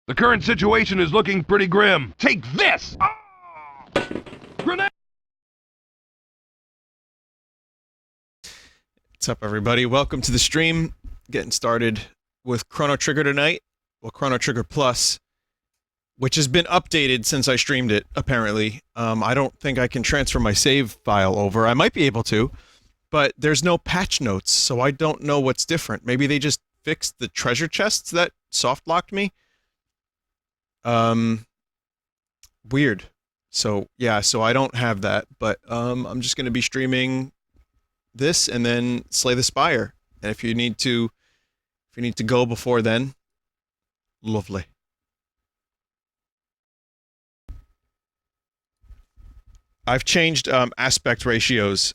The current situation is looking pretty grim. Take this! Ah! Grenade! What's up, everybody? Welcome to the stream. Getting started with Chrono Trigger tonight. Well, Chrono Trigger Plus, which has been updated since I streamed it, apparently. I don't think I can transfer my save file over. I might be able to, but there's no patch notes, so I don't know what's different. Maybe they just fixed the treasure chests that soft-locked me? Weird. So, yeah, so I don't have that, but, I'm just gonna be streaming this and then Slay the Spire. And if you need to go before then, lovely. I've changed aspect ratios.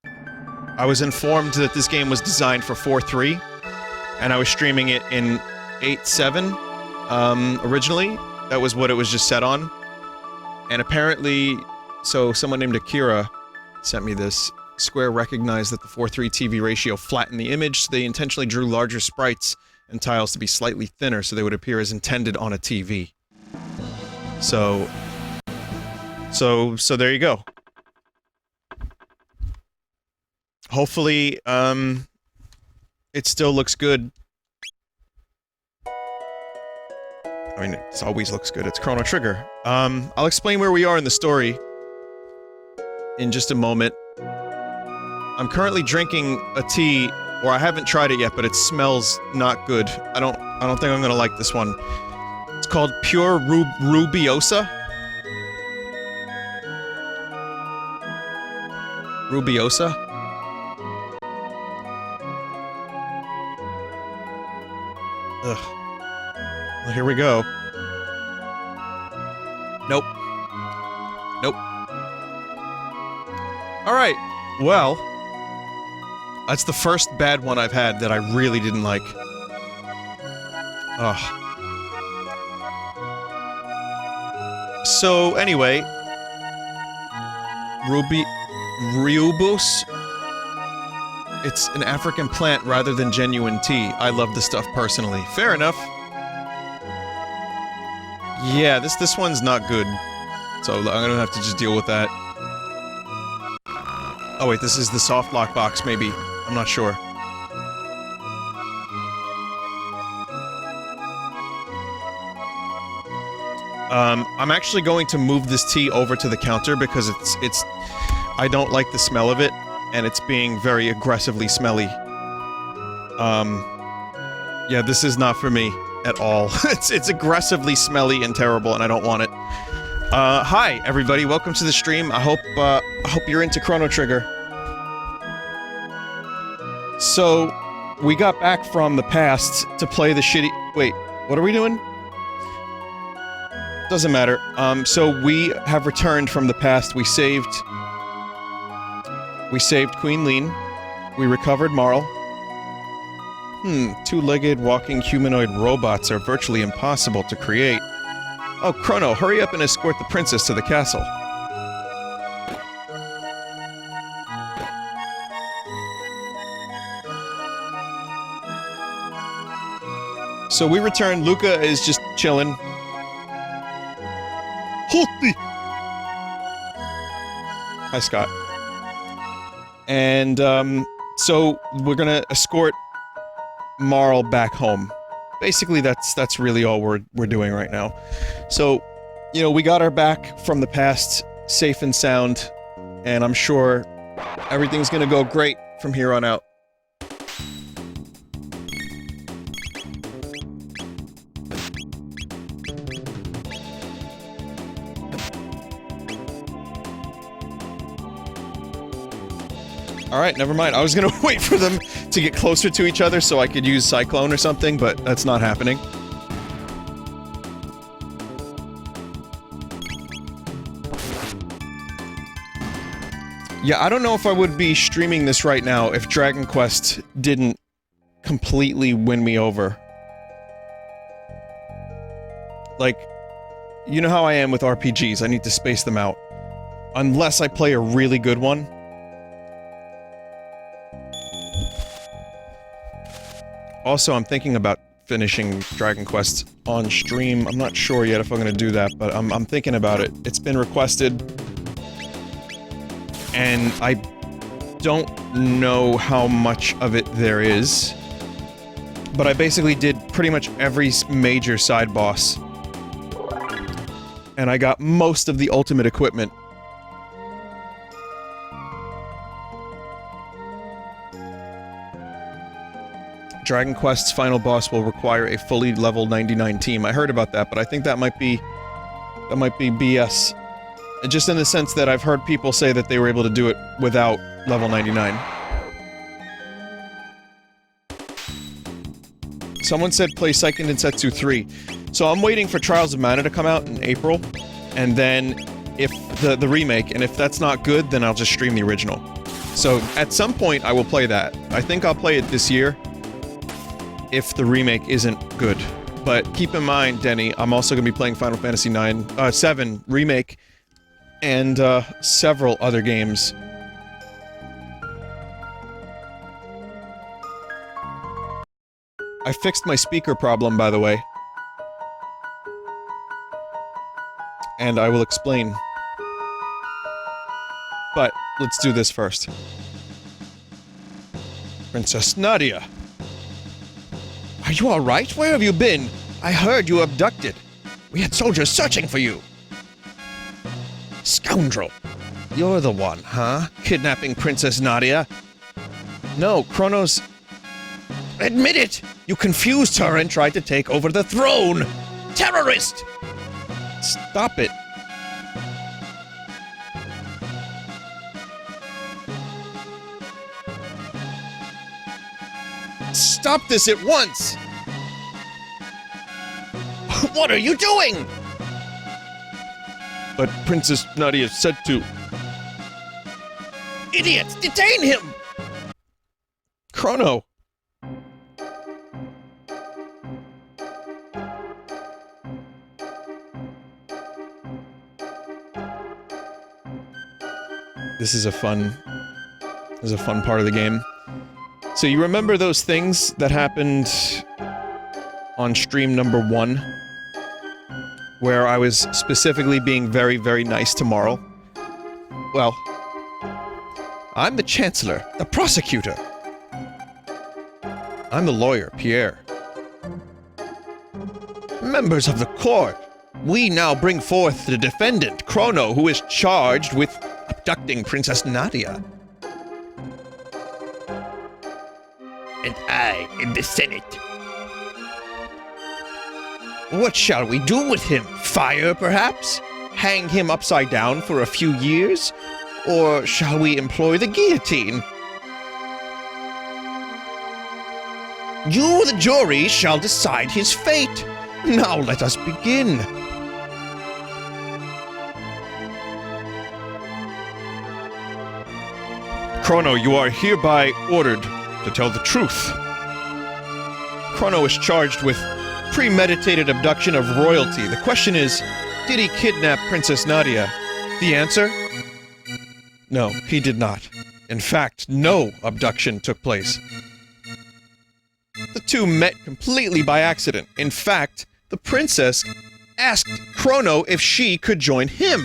I was informed that this game was designed for 4:3, and I was streaming it in 8:7 originally. That was what it was just set on. And apparently, so someone named Akira sent me this. Square recognized that the 4:3 TV ratio flattened the image, so they intentionally drew larger sprites and tiles to be slightly thinner so they would appear as intended on a TV. So there you go. Hopefully, it still looks good. I mean, it always looks good. It's Chrono Trigger. I'll explain where we are in the story in just a moment. I'm currently drinking a tea, or I haven't tried it yet, but it smells not good. I don't think I'm gonna like this one. It's called Pure Rubiosa. Rubiosa? Ugh. Well, here we go. Nope. Nope. Alright, well... that's the first bad one I've had that I really didn't like. Ugh. So, anyway... Rubus? It's an African plant rather than genuine tea. I love the stuff personally. Fair enough. Yeah, this one's not good. So I'm gonna have to just deal with that. Oh wait, this is the soft lock box, maybe. I'm not sure. I'm actually going to move this tea over to the counter because it's I don't like the smell of it, and it's being very aggressively smelly. Yeah, this is not for me at all. It's aggressively smelly and terrible, and I don't want it. Hi, everybody, welcome to the stream. I hope you're into Chrono Trigger. So, we got back from the past to play the shitty- wait, what are we doing? Doesn't matter. So we have returned from the past. We saved Queen Lean. We recovered Marle. Two-legged walking humanoid robots are virtually impossible to create. Oh, Crono, hurry up and escort the princess to the castle. So we returned. Luca is just chilling. Hi, Scott. And, so we're gonna escort Marle back home. Basically, that's really all we're doing right now. So, you know, we got her back from the past, safe and sound, and I'm sure everything's gonna go great from here on out. Alright, never mind. I was gonna wait for them to get closer to each other so I could use Cyclone or something, but that's not happening. Yeah, I don't know if I would be streaming this right now if Dragon Quest didn't completely win me over. Like, you know how I am with RPGs, I need to space them out. Unless I play a really good one. Also, I'm thinking about finishing Dragon Quest on stream. I'm not sure yet if I'm gonna do that, but I'm thinking about it. It's been requested. And I don't know how much of it there is. But I basically did pretty much every major side boss. And I got most of the ultimate equipment. Dragon Quest's final boss will require a fully level 99 team. I heard about that, but I think that might be BS. Just in the sense that I've heard people say that they were able to do it without level 99. Someone said play Seiken Densetsu 3. So I'm waiting for Trials of Mana to come out in April, and then if the remake, and if that's not good, then I'll just stream the original. So at some point I will play that. I think I'll play it this year, if the remake isn't good. But keep in mind, Denny, I'm also going to be playing Final Fantasy 7 Remake, and several other games. I fixed my speaker problem, by the way. And I will explain. But, let's do this first. Princess Nadia! Are you alright? Where have you been? I heard you abducted. We had soldiers searching for you. Scoundrel! You're the one, huh? Kidnapping Princess Nadia? No, Chrono's... Admit it! You confused her and tried to take over the throne! Terrorist! Stop it. Stop this at once! What are you doing? But Princess Nadia said to... Idiots! Detain him! Chrono! This is a fun part of the game. So you remember those things that happened on stream number 1? Where I was specifically being very, very nice to Marle? Well, I'm the Chancellor, the Prosecutor. I'm the lawyer, Pierre. Members of the court, we now bring forth the defendant, Crono, who is charged with abducting Princess Nadia. And I am the Senate. What shall we do with him? Fire, perhaps? Hang him upside down for a few years? Or shall we employ the guillotine? You, the jury, shall decide his fate. Now let us begin. Crono, you are hereby ordered to tell the truth. Crono is charged with premeditated abduction of royalty. The question is, did he kidnap Princess Nadia? The answer? No, he did not. In fact, no abduction took place. The two met completely by accident. In fact, the princess asked Crono if she could join him.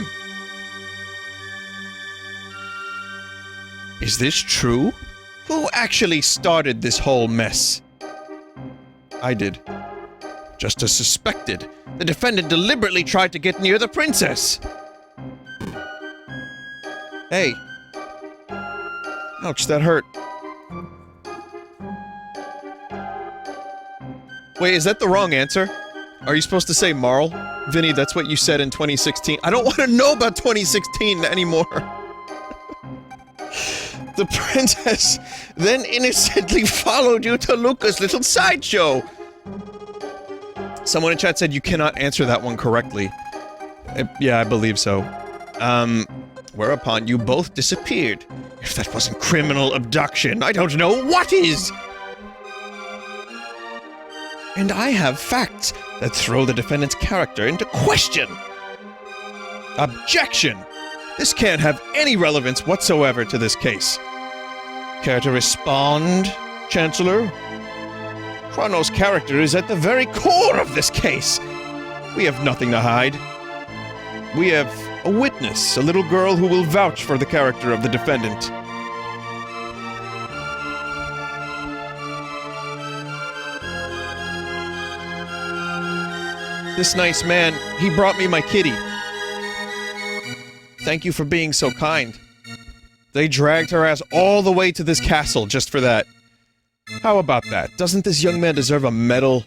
Is this true? Who actually started this whole mess? I did. Just as suspected, the defendant deliberately tried to get near the princess. Hey. Ouch, that hurt. Wait, is that the wrong answer? Are you supposed to say Marle? Vinny, that's what you said in 2016. I don't want to know about 2016 anymore. The princess then innocently followed you to Luca's little sideshow. Someone in chat said you cannot answer that one correctly. Yeah, I believe so. Whereupon you both disappeared. If that wasn't criminal abduction, I don't know what is! And I have facts that throw the defendant's character into question! Objection! This can't have any relevance whatsoever to this case. Care to respond, Chancellor? Crono's character is at the very core of this case. We have nothing to hide. We have a witness, a little girl who will vouch for the character of the defendant. This nice man, he brought me my kitty. Thank you for being so kind. They dragged her ass all the way to this castle just for that. How about that? Doesn't this young man deserve a medal?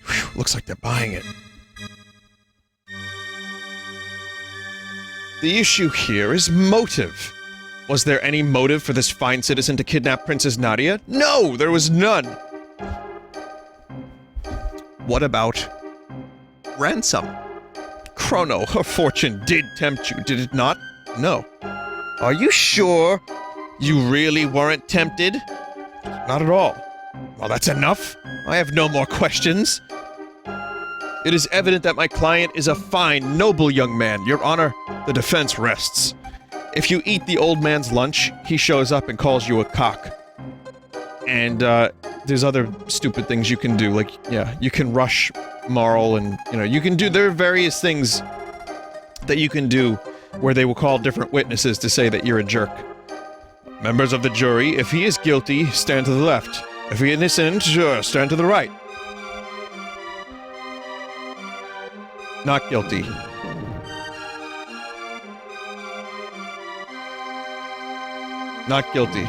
Whew, looks like they're buying it. The issue here is motive. Was there any motive for this fine citizen to kidnap Princess Nadia? No, there was none. What about ransom? Chrono, her fortune did tempt you, did it not? No. Are you sure you really weren't tempted? Not at all. Well, that's enough. I have no more questions. It is evident that my client is a fine, noble young man. Your Honor, the defense rests. If you eat the old man's lunch, he shows up and calls you a cock. And, there's other stupid things you can do, like, yeah, you can rush Marle and, you know, you can do, there are various things that you can do where they will call different witnesses to say that you're a jerk. Members of the jury, if he is guilty, stand to the left. If he is innocent, stand to the right. Not guilty. Not guilty.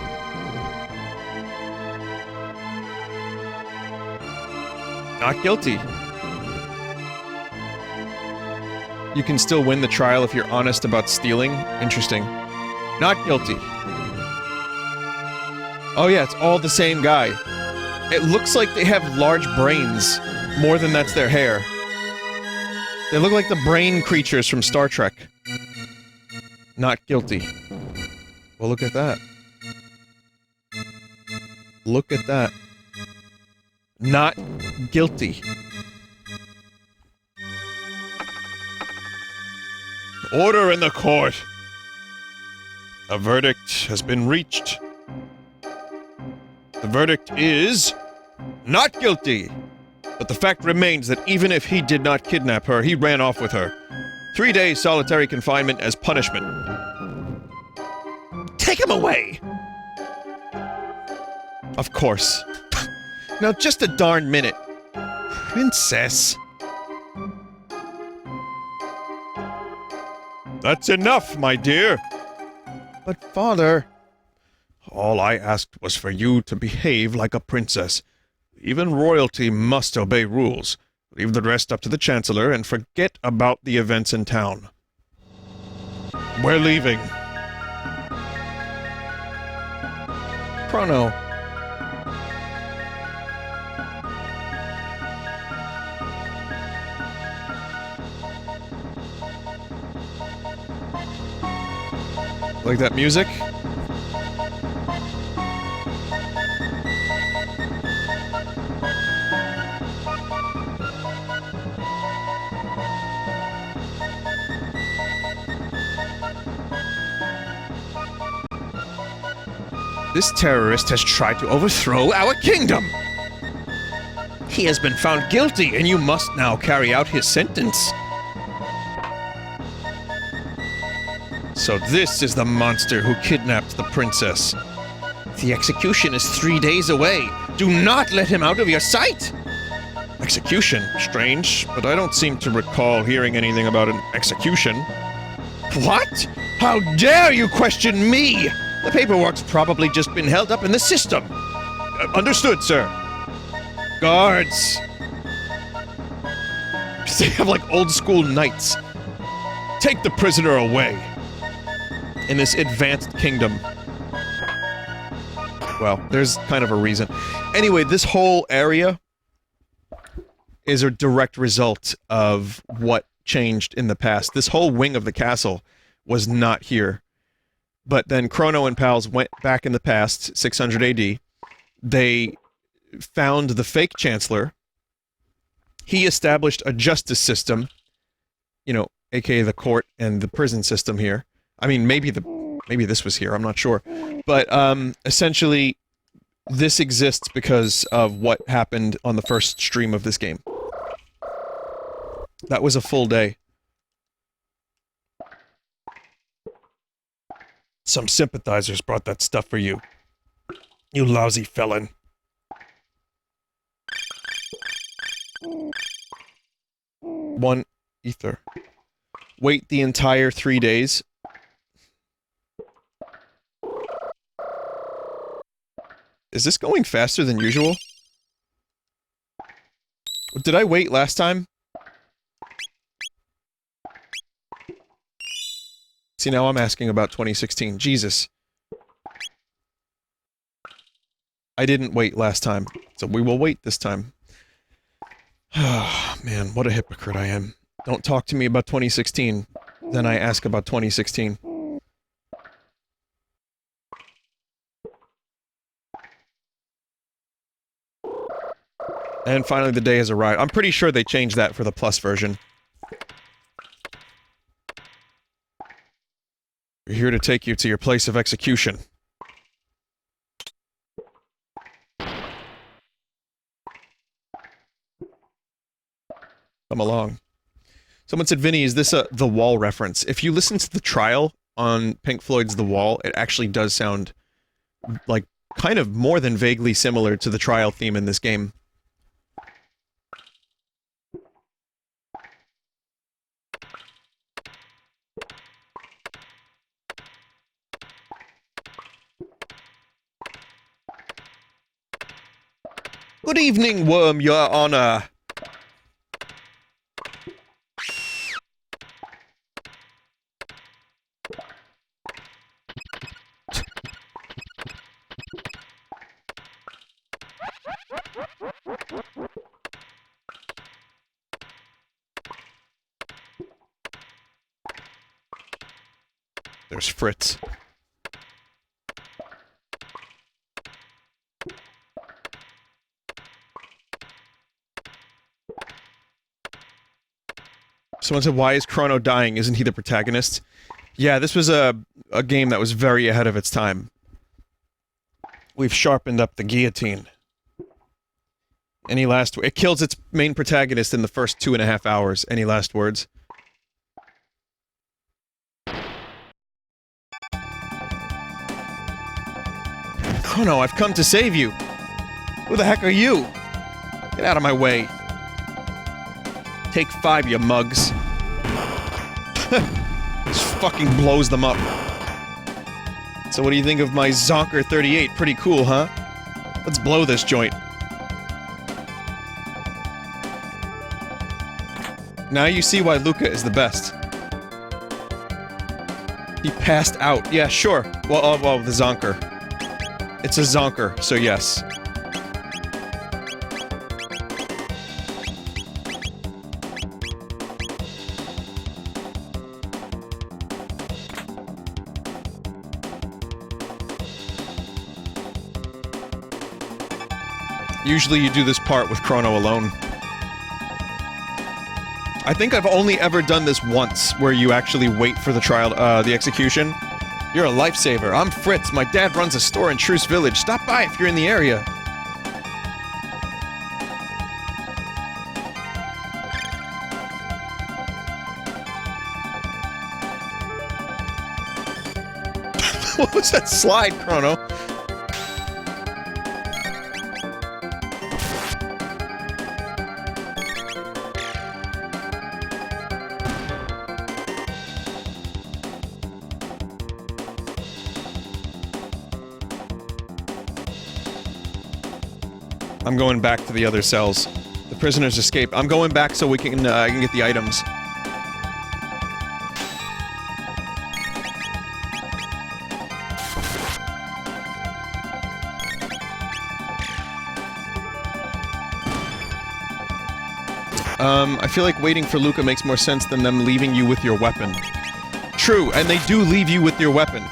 Not guilty. You can still win the trial if you're honest about stealing. Interesting. Not guilty. Oh yeah, it's all the same guy. It looks like they have large brains, more than that's their hair. They look like the brain creatures from Star Trek. Not guilty. Well, look at that. Look at that. Not guilty. Order in the court. A verdict has been reached. The verdict is not guilty. But the fact remains that even if he did not kidnap her, he ran off with her. 3 days solitary confinement as punishment. Take him away! Of course. Now just a darn minute. Princess. That's enough, my dear. But father... All I asked was for you to behave like a princess. Even royalty must obey rules. Leave the rest up to the Chancellor and forget about the events in town. We're leaving. Crono. Like that music? This terrorist has tried to overthrow our kingdom! He has been found guilty, and you must now carry out his sentence. So this is the monster who kidnapped the princess. The execution is 3 days away. Do not let him out of your sight! Execution? Strange, but I don't seem to recall hearing anything about an execution. What? How dare you question me? The paperwork's probably just been held up in the system. Understood, sir. Guards. They have like old school knights. Take the prisoner away. In this advanced kingdom. Well, there's kind of a reason. Anyway, this whole area is a direct result of what changed in the past. This whole wing of the castle was not here. But then Crono and pals went back in the past, 600 AD. They found the fake chancellor. He established a justice system, you know, aka the court and the prison system here. I mean, maybe this was here, I'm not sure. But essentially, This exists because of what happened on the first stream of this game. That was a full day. Some sympathizers brought that stuff for you. You lousy felon. One ether. Wait the entire 3 days. Is this going faster than usual? Did I wait last time? See, now I'm asking about 2016. Jesus. I didn't wait last time, so we will wait this time. Man, what a hypocrite I am. Don't talk to me about 2016, then I ask about 2016. And finally the day has arrived. I'm pretty sure they changed that for the Plus version. We're here to take you to your place of execution. Come along. Someone said, Vinny, is this a The Wall reference? If you listen to the trial on Pink Floyd's The Wall, it actually does sound like kind of more than vaguely similar to the trial theme in this game. Good evening, Worm, your honor. There's Fritz. Someone said, why is Chrono dying? Isn't he the protagonist? Yeah, this was a game that was very ahead of its time. We've sharpened up the guillotine. Any last... It kills its main protagonist in the first 2.5 hours. Any last words? Chrono, I've come to save you! Who the heck are you? Get out of my way. Take 5, you mugs. Just fucking blows them up. So what do you think of my Zonker 38? Pretty cool, huh? Let's blow this joint. Now you see why Luca is the best. He passed out. Yeah, sure. Well, the Zonker. It's a Zonker, so yes. Usually you do this part with Crono alone. I think I've only ever done this once, where you actually wait for the trial, the execution. You're a lifesaver. I'm Fritz. My dad runs a store in Truce Village. Stop by if you're in the area. What was that slide, Crono? I'm going back to the other cells. The prisoners escape. I'm going back so we can, I can get the items. I feel like waiting for Luca makes more sense than them leaving you with your weapon. True, and they do leave you with your weapon.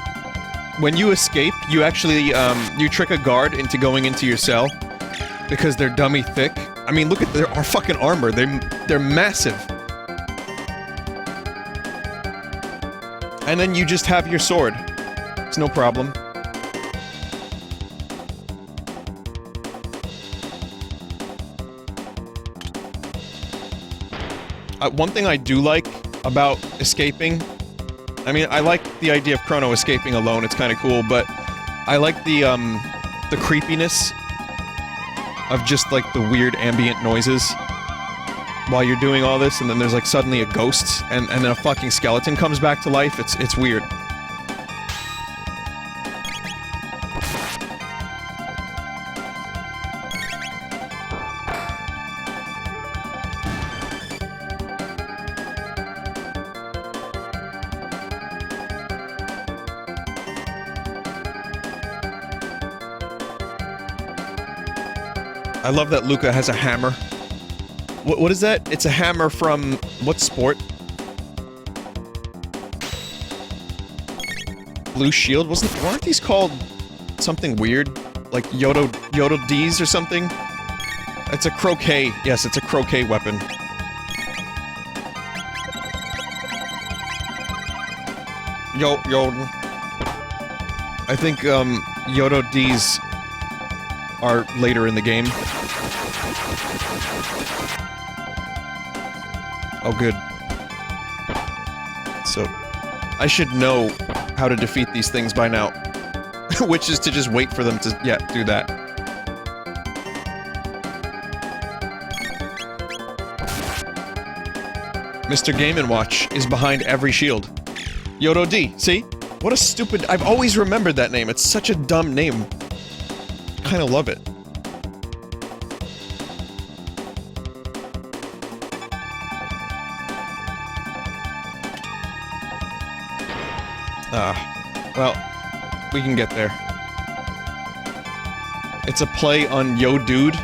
When you escape, you actually, you trick a guard into going into your cell. Because they're dummy thick. I mean, look at their fucking armor. They're massive. And then you just have your sword. It's no problem. One thing I do like about escaping... I mean, I like the idea of Chrono escaping alone, it's kinda cool, but... I like the creepiness of just, like, the weird ambient noises while you're doing all this, and then there's, like, suddenly a ghost, and then a fucking skeleton comes back to life. It's weird. I love that Luca has a hammer. What is that? It's a hammer from... what sport? Blue Shield? Weren't these called something weird? Like Yodo D's or something? It's a croquet. Yes, it's a croquet weapon. Yo. I think, Yodo D's are later in the game. Oh, good. So, I should know how to defeat these things by now. Which is to just wait for them to, yeah, do that. Mr. Game & Watch is behind every shield. Yodo D, see? What a stupid... I've always remembered that name. It's such a dumb name. Kinda love it. Well, we can get there. It's a play on Yo Dude.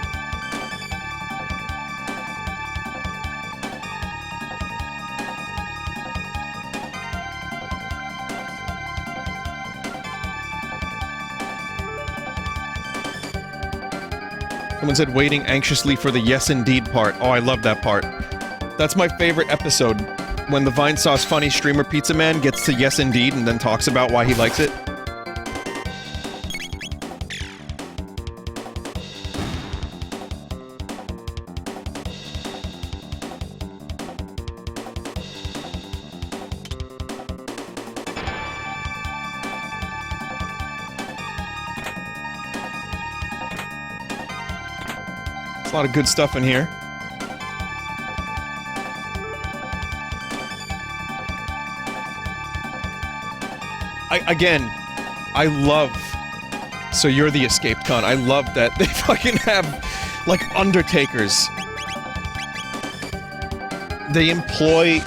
Someone said waiting anxiously for the yes indeed part. Oh, I love that part. That's my favorite episode. When the Vinesauce funny streamer pizza man gets to yes indeed and then talks about why he likes it. There's a lot of good stuff in here. Again, I love... So you're the escaped con. I love that they fucking have, like, undertakers. They employ,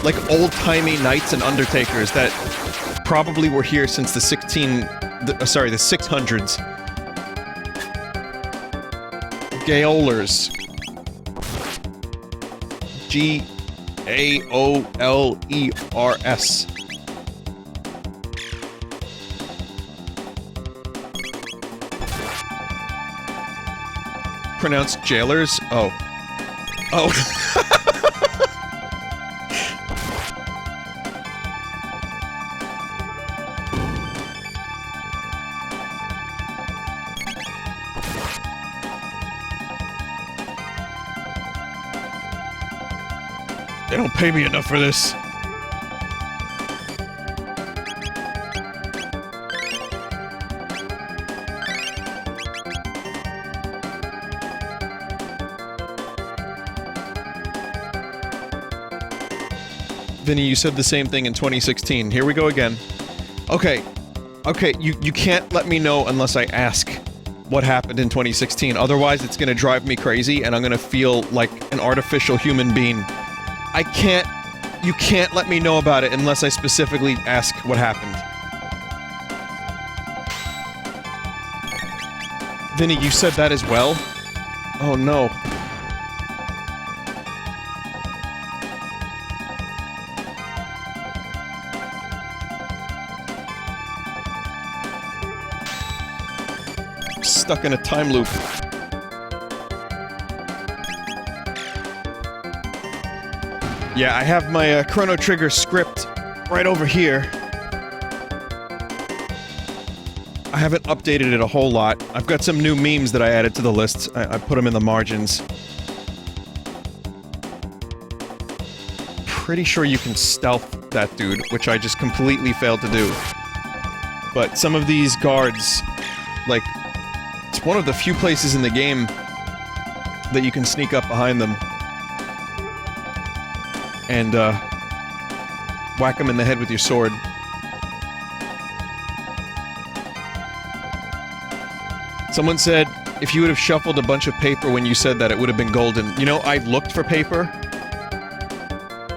like, old-timey knights and undertakers that probably were here since the 600s. Gaolers. G-A-O-L-E-R-S. Pronounced jailers? Oh. Oh. They don't pay me enough for this. Vinny, you said the same thing in 2016. Here we go again. Okay. Okay, you can't let me know unless I ask what happened in 2016. Otherwise, it's gonna drive me crazy, and I'm gonna feel like an artificial human being. I can't... You can't let me know about it unless I specifically ask what happened. Vinny, you said that as well? Oh no. Stuck in a time loop. Yeah, I have my Chrono Trigger script right over here. I haven't updated it a whole lot. I've got some new memes that I added to the list. I put them in the margins. pretty sure you can stealth that dude, which I just completely failed to do. But some of these guards, like, it's one of the few places in the game that you can sneak up behind them and, whack them in the head with your sword. Someone said, if you would have shuffled a bunch of paper when you said that, it would have been golden. You know, I looked for paper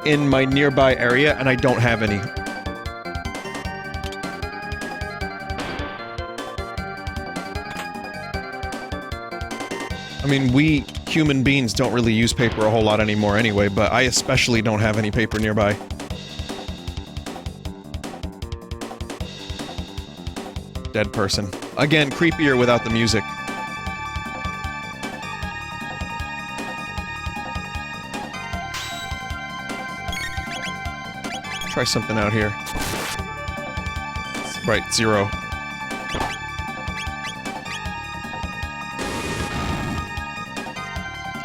in my nearby area, and I don't have any. I mean, we human beings don't really use paper a whole lot anymore anyway, but I especially don't have any paper nearby. Dead person. Again, creepier without the music. Try something out here. Right, 0.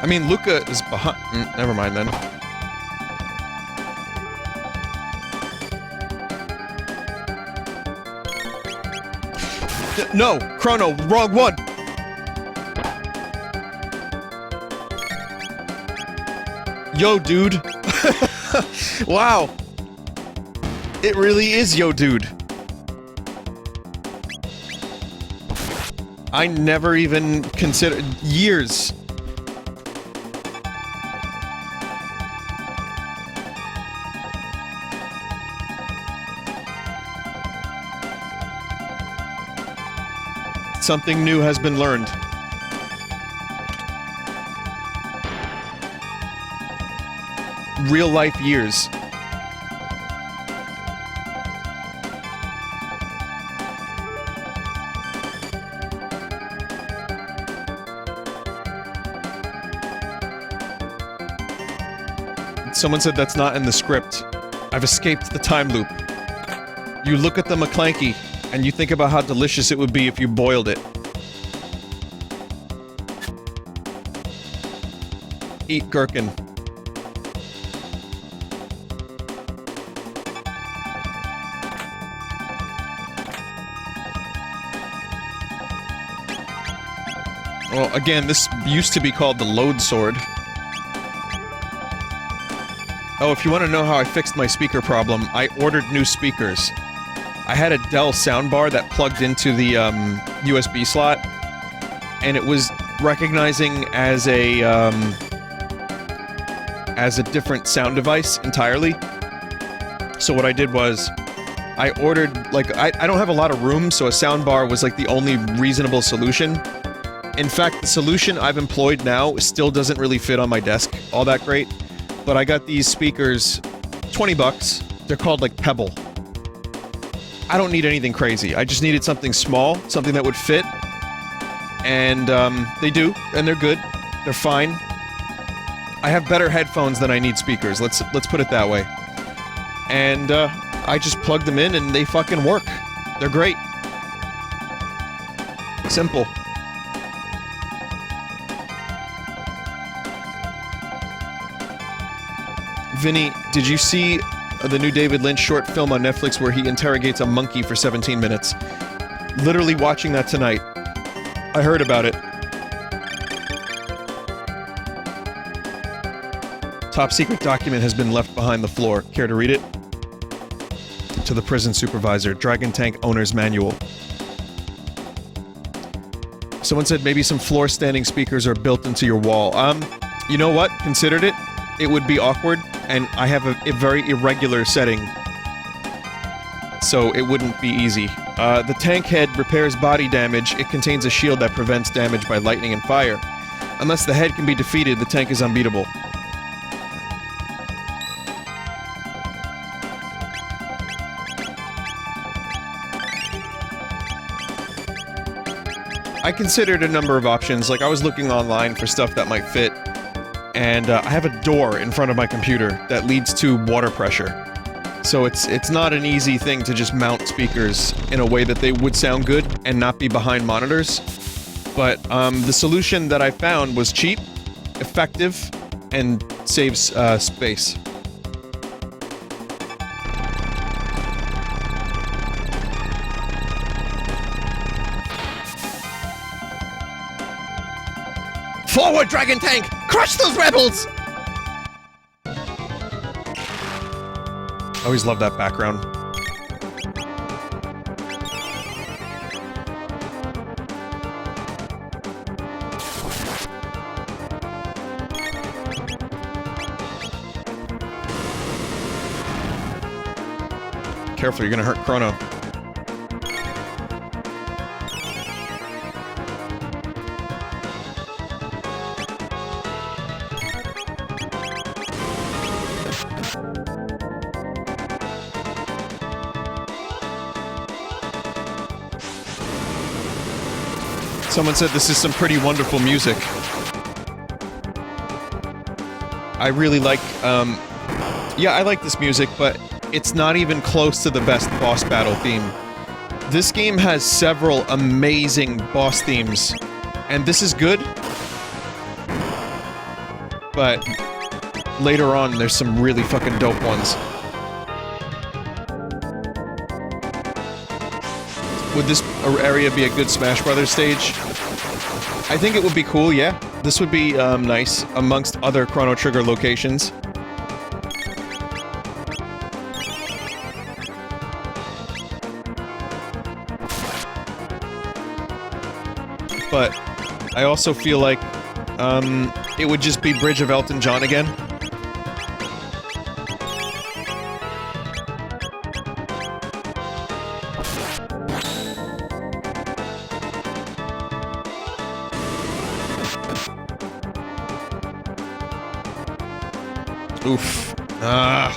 I mean, Luca is behind... never mind then. No! Chrono! Wrong one! Yo, dude! Wow! It really is yo, dude! I never even considered... years! Something new has been learned. Real life years. Someone said that's not in the script. I've escaped the time loop. You look at the McClanky, and you think about how delicious it would be if you boiled it. Eat gherkin. Well, again, this used to be called the load sword. Oh, if you want to know how I fixed my speaker problem, I ordered new speakers. I had a Dell soundbar that plugged into the USB slot, and it was recognizing as a different sound device entirely. So what I did was, I ordered, like, I don't have a lot of room, so a soundbar was like the only reasonable solution. In fact, the solution I've employed now still doesn't really fit on my desk all that great, but I got these speakers, 20 bucks, they're called like Pebble. I don't need anything crazy. I just needed something small, something that would fit. And, they do, and they're good. They're fine. I have better headphones than I need speakers, let's put it that way. And, I just plug them in and they fucking work. They're great. Simple. Vinny, did you see the new David Lynch short film on Netflix where he interrogates a monkey for 17 minutes? Literally watching that tonight. I heard about it. Top secret document has been left behind the floor. Care to read it? To the prison supervisor. Dragon Tank Owner's Manual. Someone said maybe some floor standing speakers are built into your wall. You know what? Considered it. It would be awkward, and I have a very irregular setting, so it wouldn't be easy. The tank head repairs body damage. It contains a shield that prevents damage by lightning and fire. Unless the head can be defeated, the tank is unbeatable. I considered a number of options, like I was looking online for stuff that might fit. And I have a door in front of my computer that leads to water pressure. So it's not an easy thing to just mount speakers in a way that they would sound good and not be behind monitors. But the solution that I found was cheap, effective, and saves space. Forward, Dragon Tank! Crush those rebels! I always love that background. Careful, you're gonna hurt Chrono. Someone said this is some pretty wonderful music. I really like, yeah, I like this music, but it's not even close to the best boss battle theme. This game has several amazing boss themes, and this is good, but later on there's some really fucking dope ones. Would this area be a good Smash Brothers stage? I think it would be cool, yeah. This would be nice amongst other Chrono Trigger locations. But I also feel like it would just be Bridge of Elton John again. Oof. Ah.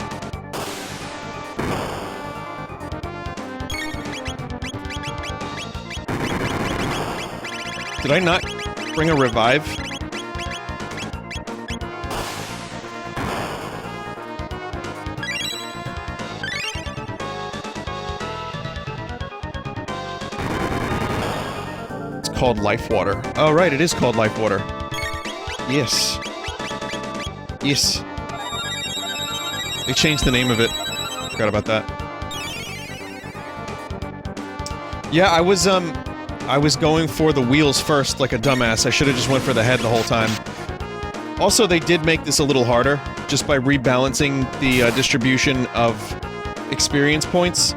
Did I not bring a revive? It's called Life Water. Oh, right, it is called Life Water. Yes. Yes. They changed the name of it. Forgot about that. Yeah, I was going for the wheels first, like a dumbass. I should have just went for the head the whole time. Also, they did make this a little harder, just by rebalancing the distribution of experience points.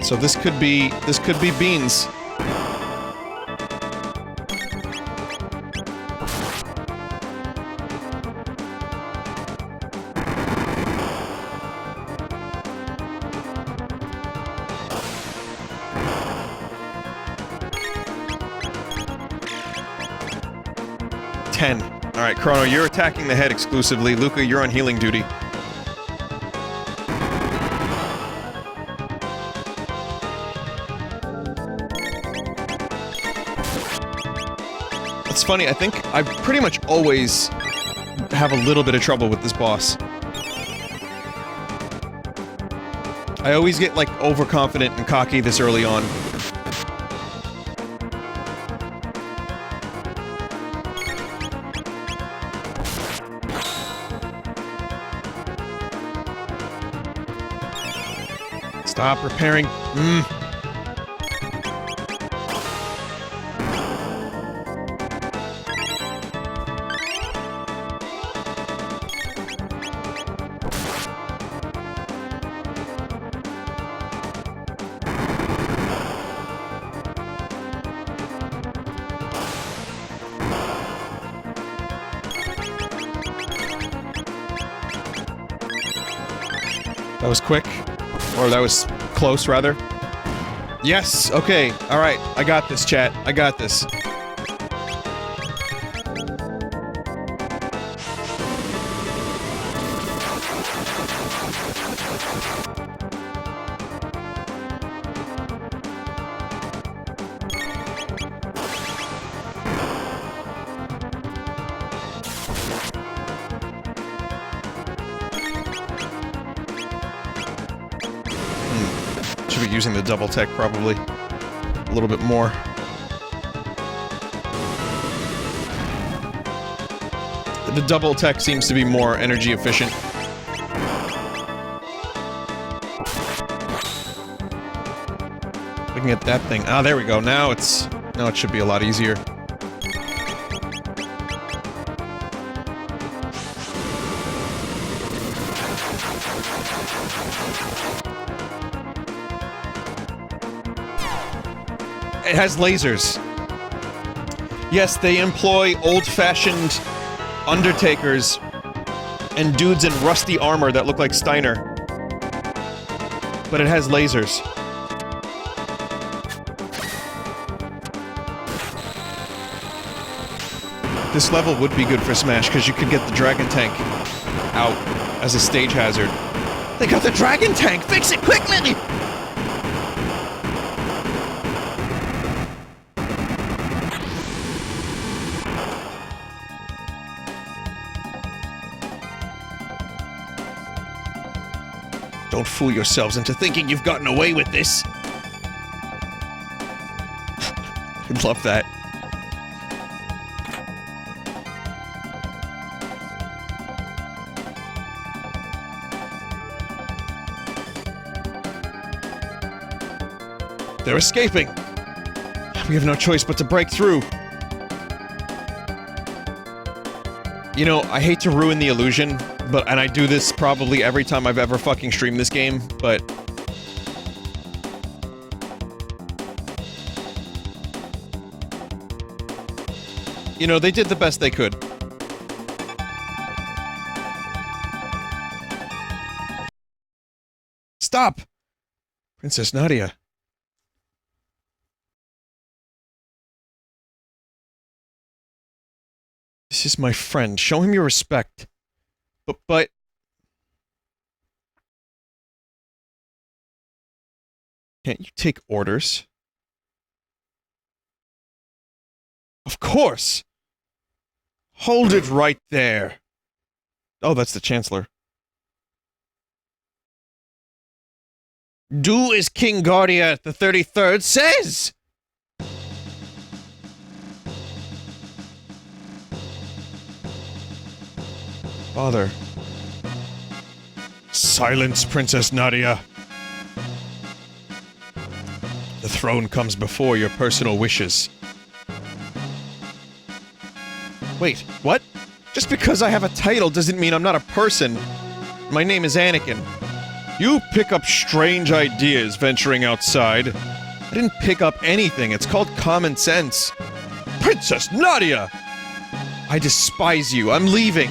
So this could be beans. Alright, Chrono, you're attacking the head exclusively. Luca, you're on healing duty. It's funny, I think I pretty much always have a little bit of trouble with this boss. I always get, like, overconfident and cocky this early on. Stop repairing. That was quick. Or that was close, rather. Yes! Okay. Alright. I got this, chat. I got this. Using the double tech probably a little bit more. The double tech seems to be more energy efficient. looking at that thing. Ah, there we go. Now it should be a lot easier. It has lasers. Yes, they employ old-fashioned undertakers and dudes in rusty armor that look like Steiner. But it has lasers. This level would be good for Smash, because you could get the dragon tank out as a stage hazard. They got the dragon tank! Fix it quickly! Don't fool yourselves into thinking you've gotten away with this. I love that. They're escaping. We have no choice but to break through. You know, I hate to ruin the illusion, and I do this probably every time I've ever fucking streamed this game, but... you know, they did the best they could. Stop! Princess Nadia. This is my friend. Show him your respect. But... can't you take orders? Of course! Hold it right there! Oh, that's the Chancellor. Do as King Guardia the 33rd says! Father. Silence, Princess Nadia. The throne comes before your personal wishes. Wait, what? Just because I have a title doesn't mean I'm not a person. My name is Anakin. You pick up strange ideas venturing outside. I didn't pick up anything. It's called common sense. Princess Nadia! I despise you. I'm leaving.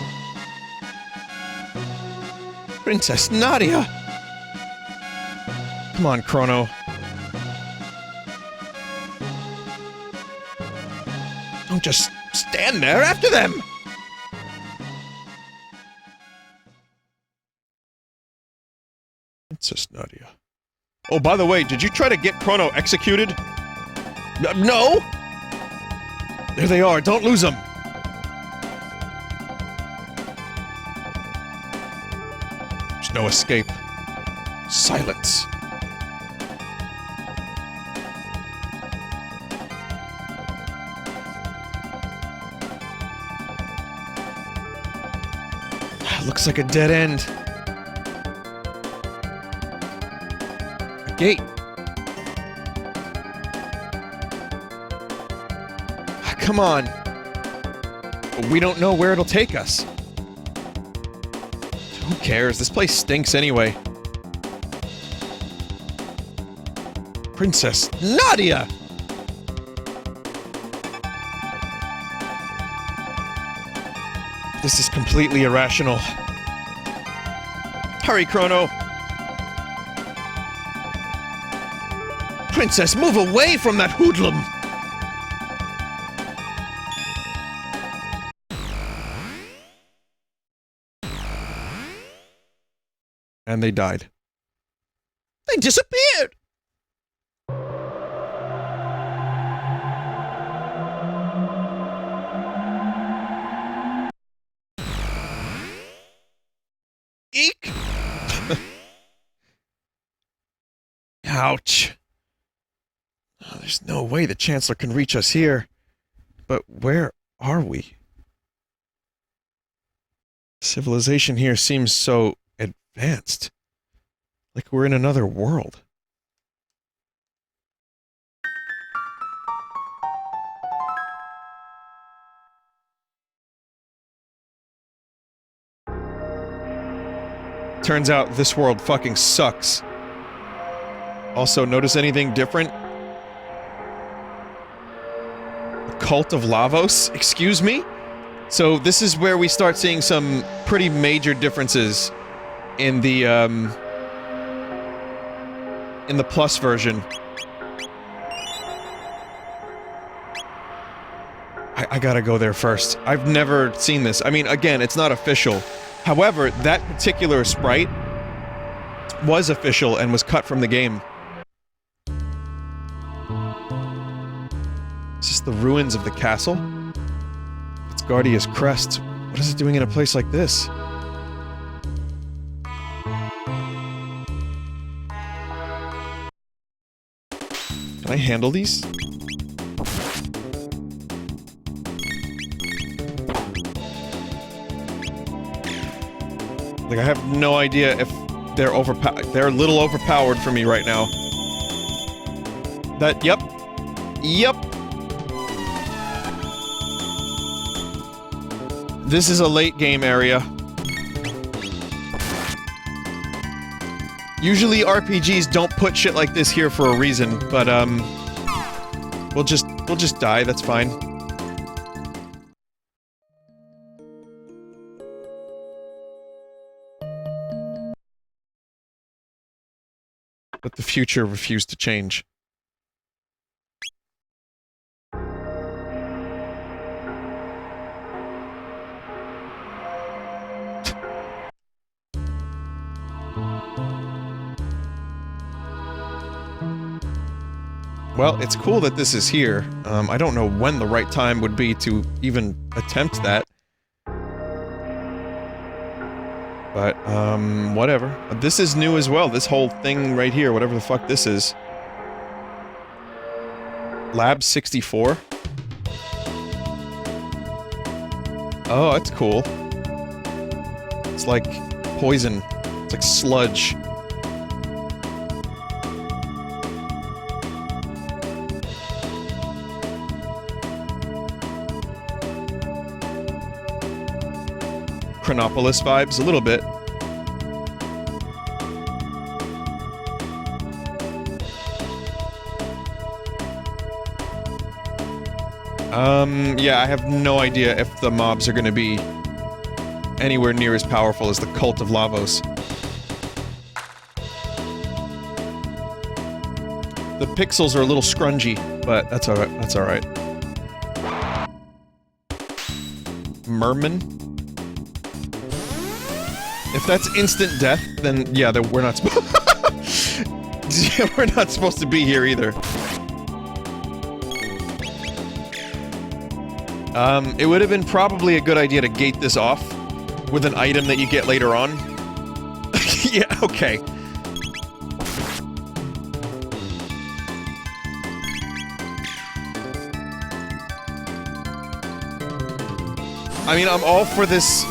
Princess Nadia! Come on, Chrono. Don't just stand there after them! Princess Nadia. Oh, by the way, did you try to get Crono executed? No! There they are, don't lose them! There's no escape. Silence. Looks like a dead end. A gate. Come on. We don't know where it'll take us. Who cares? This place stinks anyway. Princess Nadia! This is completely irrational. Hurry, Crono! Princess, move away from that hoodlum! And they died. They disappeared! Eek! Ouch. Oh, there's no way the Chancellor can reach us here. But where are we? Civilization here seems so advanced. Like we're in another world. Turns out this world fucking sucks. Also, notice anything different? The Cult of Lavos? Excuse me? So this is where we start seeing some pretty major differences in the plus version. I gotta go there first. I've never seen this. I mean, again, it's not official. However, that particular sprite was official and was cut from the game. Is this the ruins of the castle? It's Guardia's crest. What is it doing in a place like this? Can I handle these? Like, I have no idea if they're they're a little overpowered for me right now. Yep. Yep. This is a late game area. Usually RPGs don't put shit like this here for a reason, but we'll just die, that's fine. But the future refused to change. Well, it's cool that this is here. I don't know when the right time would be to even attempt that. But, whatever. This is new as well, this whole thing right here, whatever the fuck this is. Lab 64? Oh, that's cool. It's like poison. It's like sludge. Chronopolis vibes, a little bit. Yeah, I have no idea if the mobs are gonna be anywhere near as powerful as the Cult of Lavos. The pixels are a little scrungy, but that's alright, that's alright. Merman? If that's instant death, then yeah, we're not yeah, we're not supposed to be here either. It would have been probably a good idea to gate this off with an item that you get later on. Yeah, okay. I mean, I'm all for this.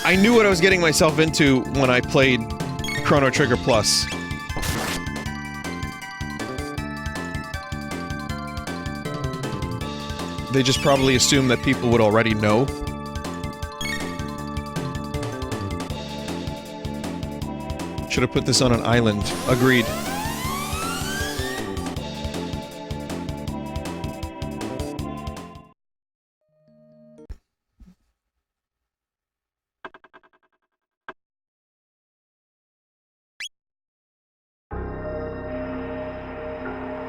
I knew what I was getting myself into when I played Chrono Trigger Plus. They just probably assumed that people would already know. Should have put this on an island. Agreed.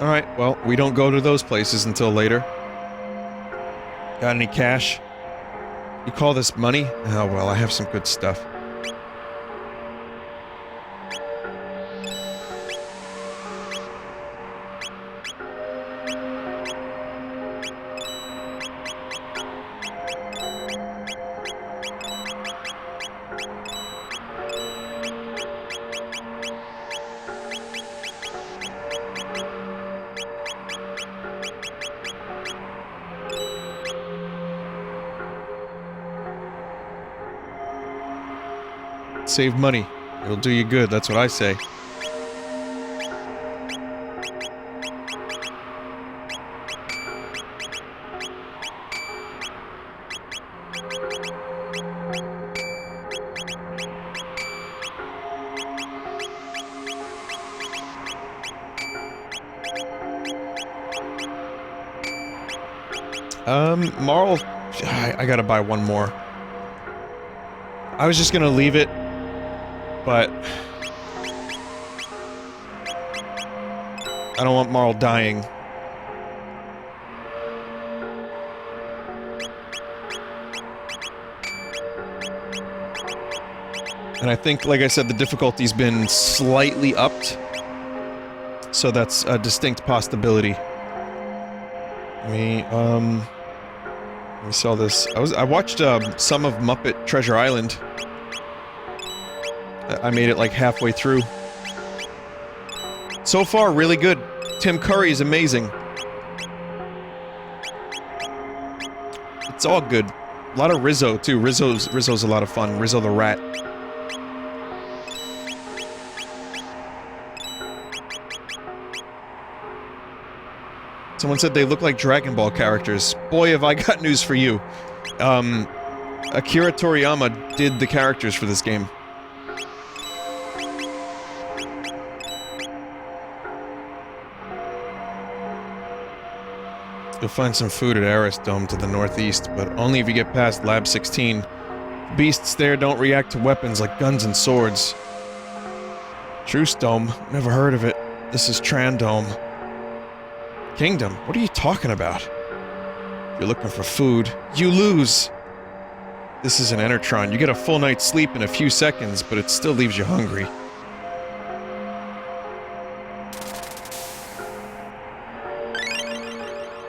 Alright, well, we don't go to those places until later. Got any cash? You call this money? Oh well, I have some good stuff. Save money. It'll do you good, that's what I say. Marle... I gotta buy one more. I was just gonna leave it, but... I don't want Marle dying. And I think, like I said, the difficulty's been slightly upped. So that's a distinct possibility. Let me sell this. I watched, some of Muppet Treasure Island. I made it like halfway through. So far, really good. Tim Curry is amazing. It's all good. A lot of Rizzo, too. Rizzo's a lot of fun. Rizzo the Rat. Someone said they look like Dragon Ball characters. Boy, have I got news for you. Akira Toriyama did the characters for this game. You'll find some food at Arris Dome to the northeast, but only if you get past Lab 16. Beasts there don't react to weapons like guns and swords. Truce Dome? Never heard of it. This is Tran Dome. Kingdom? What are you talking about? If you're looking for food, you lose! This is an Enertron. You get a full night's sleep in a few seconds, but it still leaves you hungry.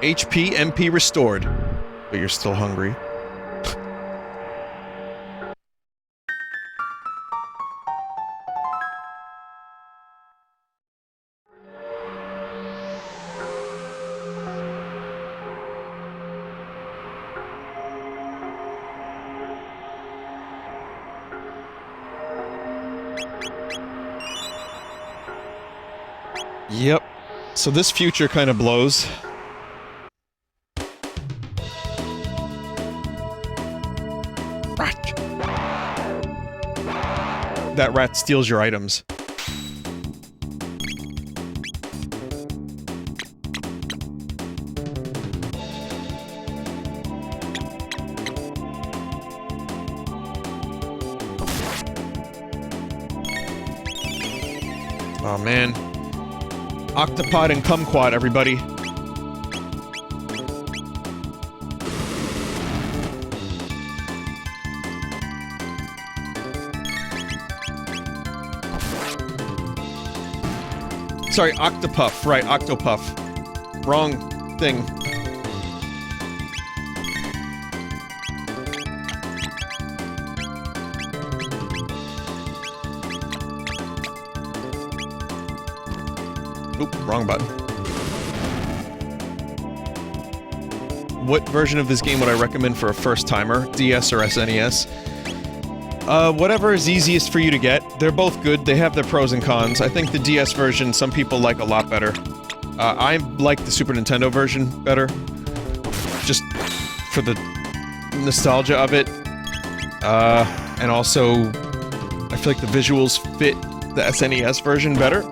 HP, MP restored. But you're still hungry. Yep. So this future kind of blows. Rat. That rat steals your items. Oh man. Octopod and Kumquat, everybody. Sorry, Octopuff, right, Octopuff. Wrong thing. Oop, wrong button. What version of this game would I recommend for a first-timer? DS or SNES? Whatever is easiest for you to get. They're both good, they have their pros and cons. I think the DS version, some people like a lot better. I like the Super Nintendo version better. Just for the nostalgia of it. And also, I feel like the visuals fit the SNES version better.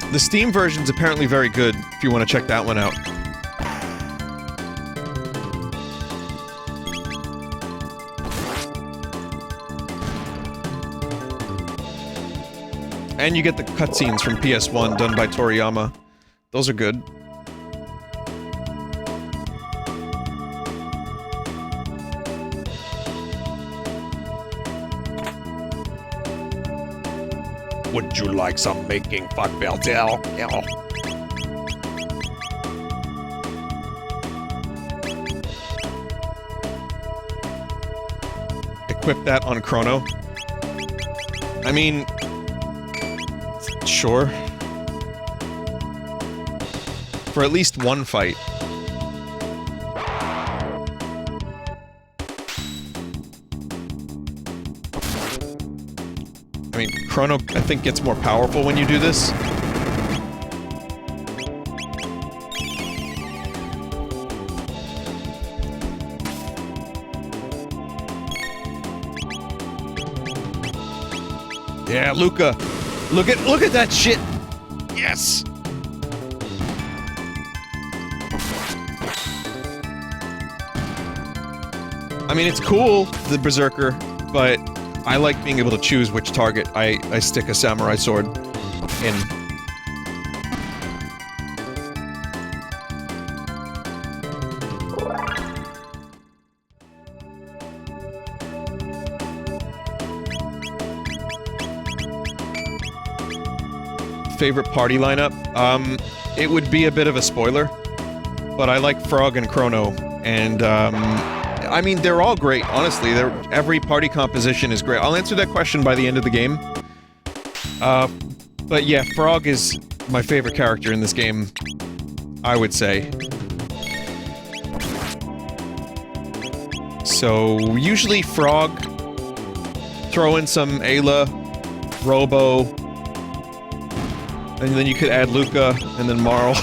The Steam version's apparently very good, if you want to check that one out. And you get the cutscenes from PS1 done by Toriyama. Those are good. Would you like some making, fuckbeltel? Equip that on Chrono. I mean... Sure. For at least one fight. I mean, Chrono, I think, gets more powerful when you do this. Yeah, Luca! Look at that shit! Yes! mean, it's cool, the Berserker, but I like being able to choose which target I stick a samurai sword in. Favorite party lineup? It would be a bit of a spoiler, but I like Frog and Chrono, and, I mean, they're all great, honestly. Every party composition is great. I'll answer that question by the end of the game. But yeah, Frog is my favorite character in this game, I would say. So, usually Frog, throw in some Ayla, Robo, and then you could add Luca, and then Marle.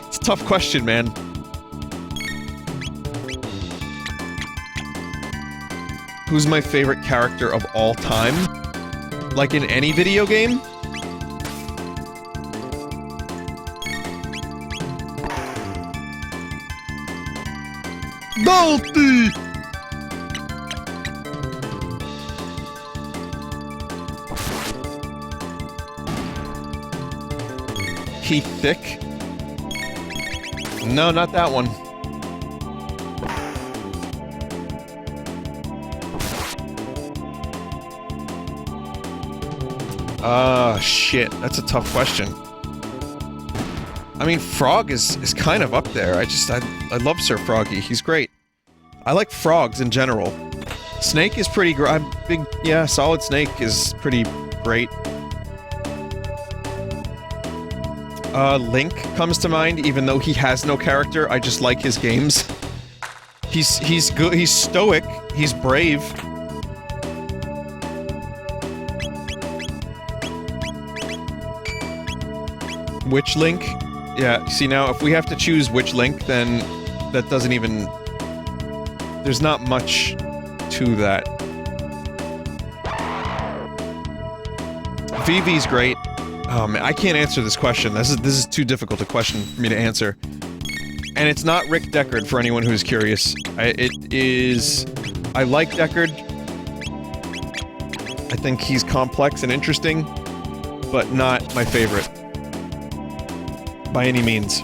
It's a tough question, man. Who's my favorite character of all time? Like in any video game? Dalty! Heath Thick? No, not that one. Shit. That's a tough question. I mean, Frog is kind of up there. I love Sir Froggy. He's great. I like frogs in general. Snake is pretty yeah, Solid Snake is pretty great. Link comes to mind, even though he has no character. I just like his games. He's good. He's stoic. He's brave. Which Link? Yeah, see now, if we have to choose which Link, then that doesn't even... There's not much to that. Vivi's great. Oh man, I can't answer this question. This is too difficult a question for me to answer. And it's not Rick Deckard, for anyone who's curious. It is... I like Deckard. I think he's complex and interesting, but not my favorite. By any means.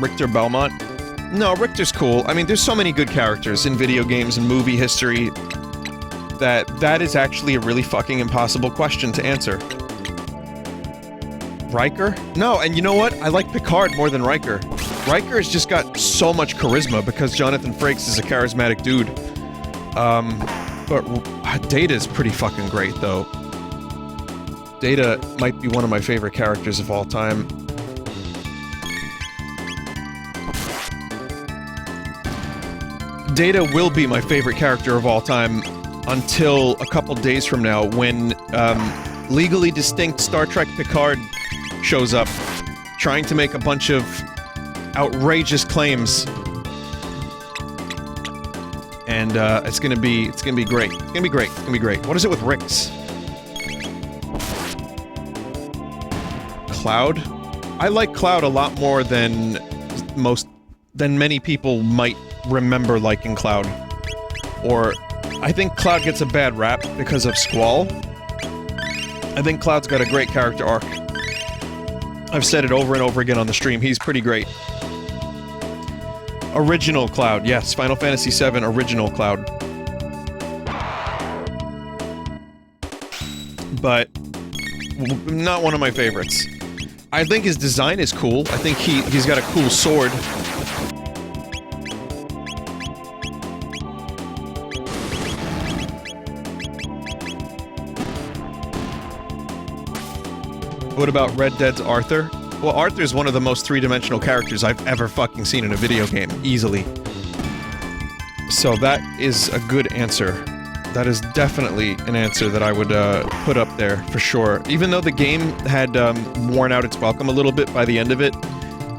Richter Belmont? No, Richter's cool. I mean, there's so many good characters in video games and movie history that is actually a really fucking impossible question to answer. Riker? No, and you know what? I like Picard more than Riker. Riker has just got so much charisma because Jonathan Frakes is a charismatic dude. But Data's pretty fucking great, though. Data might be one of my favorite characters of all time. Data will be my favorite character of all time until a couple days from now when legally distinct Star Trek Picard shows up trying to make a bunch of outrageous claims. And it's gonna be great. It's gonna be great. It's gonna be great. What is it with Rix? Cloud? I like Cloud a lot more than many people might remember liking Cloud. Or I think Cloud gets a bad rap because of Squall. I think Cloud's got a great character arc. I've said it over and over again on the stream. He's pretty great. Original Cloud. Yes, Final Fantasy VII Original Cloud. But not one of my favorites. I think his design is cool. I think he's got a cool sword. What about Red Dead's Arthur? Well, Arthur's one of the most three-dimensional characters I've ever fucking seen in a video game, easily. So that is a good answer. That is definitely an answer that I would put up there, for sure. Even though the game had worn out its welcome a little bit by the end of it,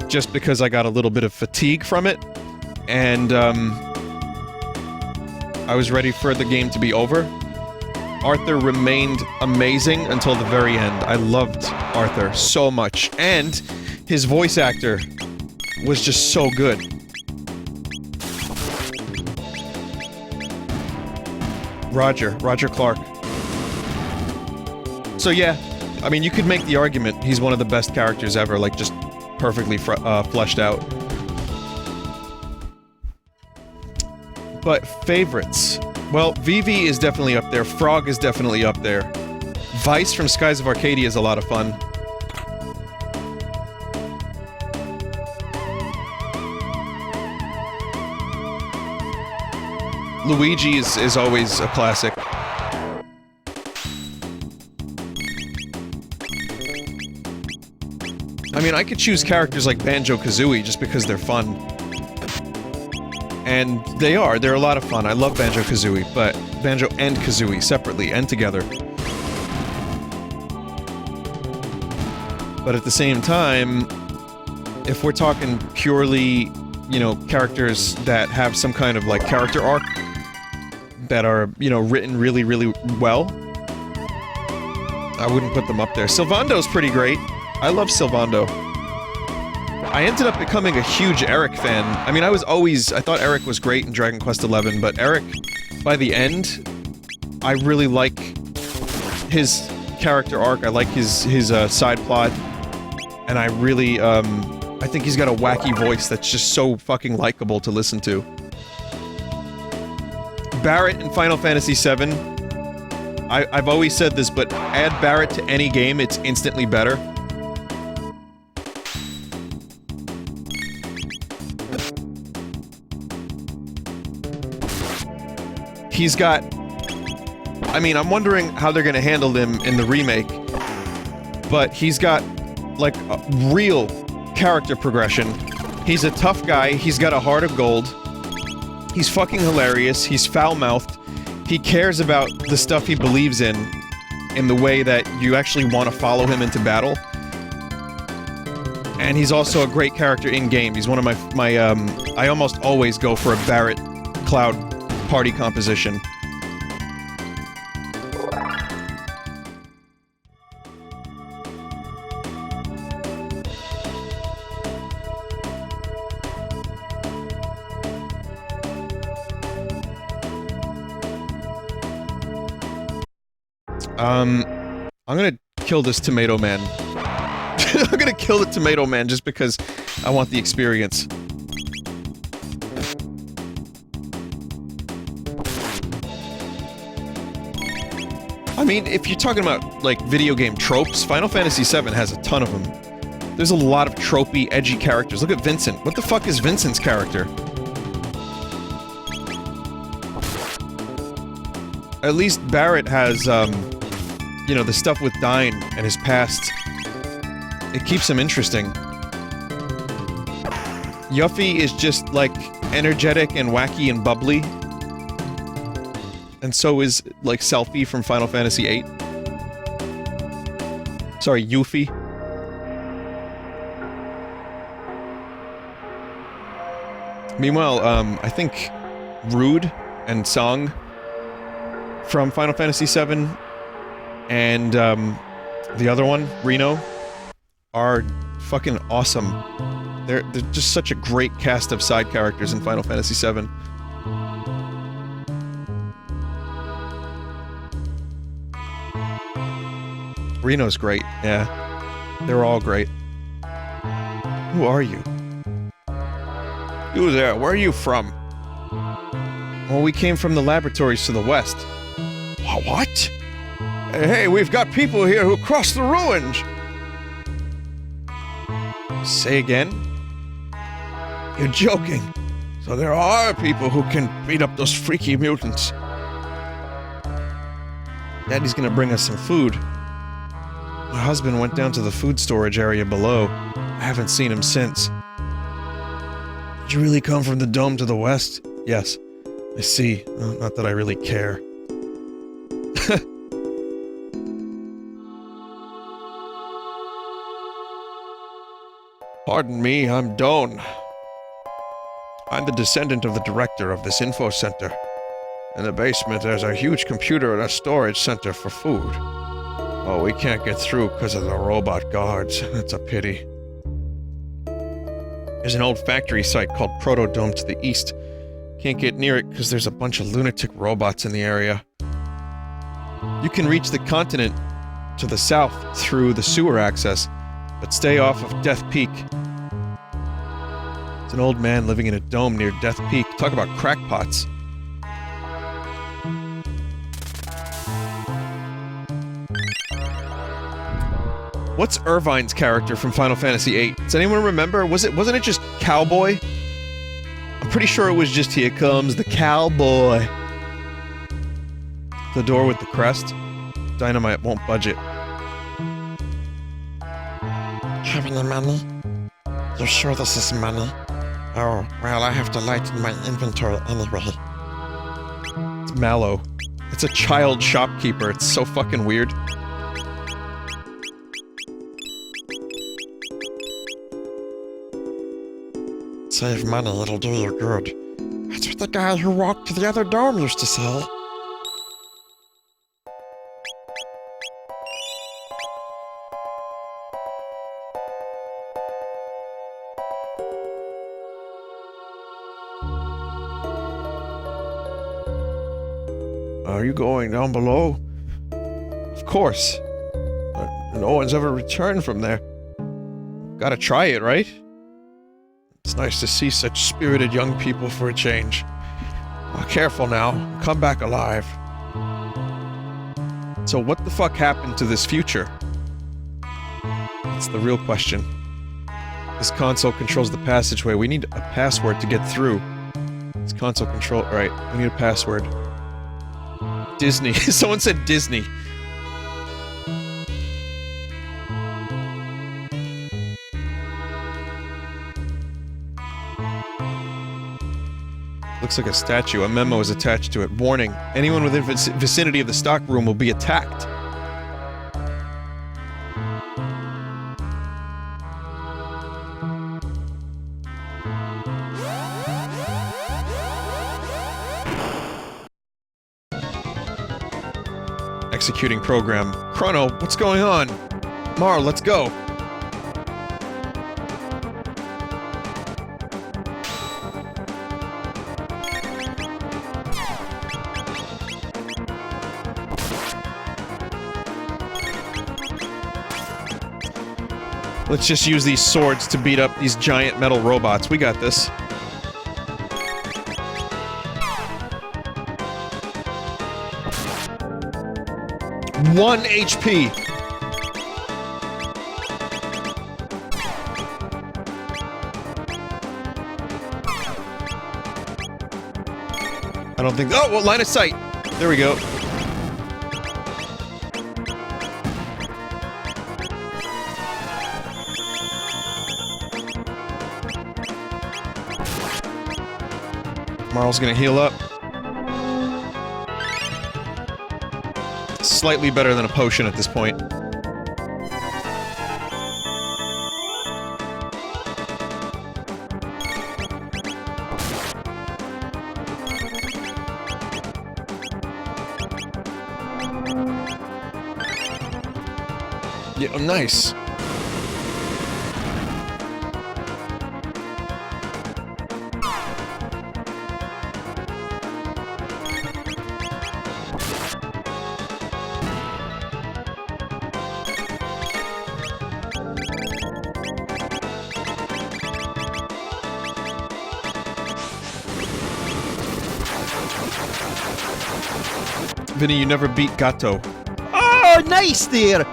just because I got a little bit of fatigue from it, and I was ready for the game to be over. Arthur remained amazing until the very end. I loved Arthur so much, and his voice actor was just so good. Roger Clark. So yeah, I mean, you could make the argument he's one of the best characters ever, like, just perfectly fleshed out. But favorites. Well, Vivi is definitely up there, Frog is definitely up there. Vice from Skies of Arcadia is a lot of fun. Luigi is always a classic. I mean, I could choose characters like Banjo-Kazooie just because they're fun. And they're a lot of fun. I love Banjo-Kazooie, but Banjo and Kazooie separately and together. But at the same time, if we're talking purely, you know, characters that have some kind of, like, character arc, that are, you know, written really, really well, I wouldn't put them up there. Sylvando's pretty great. I love Sylvando. I ended up becoming a huge Eric fan. I mean, I thought Eric was great in Dragon Quest XI, but Eric, by the end, I really like his character arc. I like his side plot, and I really, I think he's got a wacky voice that's just so fucking likable to listen to. Barret in Final Fantasy VII. I've always said this, but add Barret to any game, it's instantly better. He's got... I mean, I'm wondering how they're gonna handle him in the remake, but he's got, like, a real character progression. He's a tough guy, he's got a heart of gold. He's fucking hilarious, he's foul-mouthed, he cares about the stuff he believes in the way that you actually want to follow him into battle. And he's also a great character in-game. He's one of my I almost always go for a Barret Cloud party composition. I'm gonna kill this Tomato Man. I'm gonna kill the Tomato Man just because I want the experience. I mean, if you're talking about, like, video game tropes, Final Fantasy VII has a ton of them. There's a lot of tropey, edgy characters. Look at Vincent. What the fuck is Vincent's character? At least Barret has, you know, the stuff with Dyne and his past. It keeps him interesting. Yuffie is just, like, energetic and wacky and bubbly. And so is, like, Selphie from Final Fantasy VIII. Sorry, Yuffie. Meanwhile, I think Rude and Song from Final Fantasy VII and the other one, Reno, are fucking awesome. They're just such a great cast of side characters in Final Fantasy VII. Reno's great, yeah. They're all great. Who are you? You there, where are you from? Well, we came from the laboratories to the west. What? Hey, we've got people here who crossed the ruins! Say again? You're joking. So there are people who can beat up those freaky mutants. Daddy's gonna bring us some food. My husband went down to the food storage area below. I haven't seen him since. Did you really come from the dome to the west? Yes. I see. Not that I really care. Pardon me, I'm Doan. I'm the descendant of the director of this info center. In the basement, there's a huge computer and a storage center for food. Oh, we can't get through because of the robot guards. That's a pity. There's an old factory site called Protodome to the east. Can't get near it because there's a bunch of lunatic robots in the area. You can reach the continent to the south through the sewer access, but stay off of Death Peak. It's an old man living in a dome near Death Peak. Talk about crackpots. What's Irvine's character from Final Fantasy VIII? Does anyone remember? Wasn't it just Cowboy? I'm pretty sure it was just here comes the cowboy. The door with the crest. Dynamite won't budge it. Have any money? You're sure this is money? Oh, well, I have to lighten my inventory anyway. It's Mallow. It's a child shopkeeper. It's so fucking weird. Save money, it'll do you good. That's what the guy who walked to the other dome used to say. Are you going down below? Of course. No one's ever returned from there. Gotta try it, right? It's nice to see such spirited young people for a change. Well, careful now. Come back alive. So what the fuck happened to this future? That's the real question. This console controls the passageway. We need a password to get through. This console control... Alright, we need a password. Disney. Someone said Disney. Looks like a statue. A memo is attached to it. Warning. Anyone within vicinity of the stock room will be attacked. Executing program. Chrono, what's going on? Marle, let's go. Let's just use these swords to beat up these giant metal robots. We got this. One HP. I don't think... Oh, well, line of sight. There we go. Marle's gonna heal up. Slightly better than a potion at this point. Yeah, oh, nice. Vinny, you never beat Gato. Oh, nice there!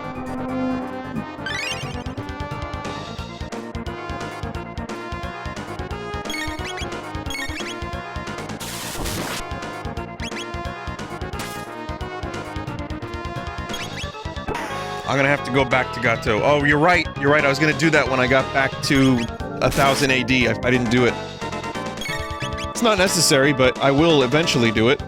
I'm gonna have to go back to Gato. Oh, you're right. You're right. I was gonna do that when I got back to 1000 AD. I didn't do it. It's not necessary, but I will eventually do it.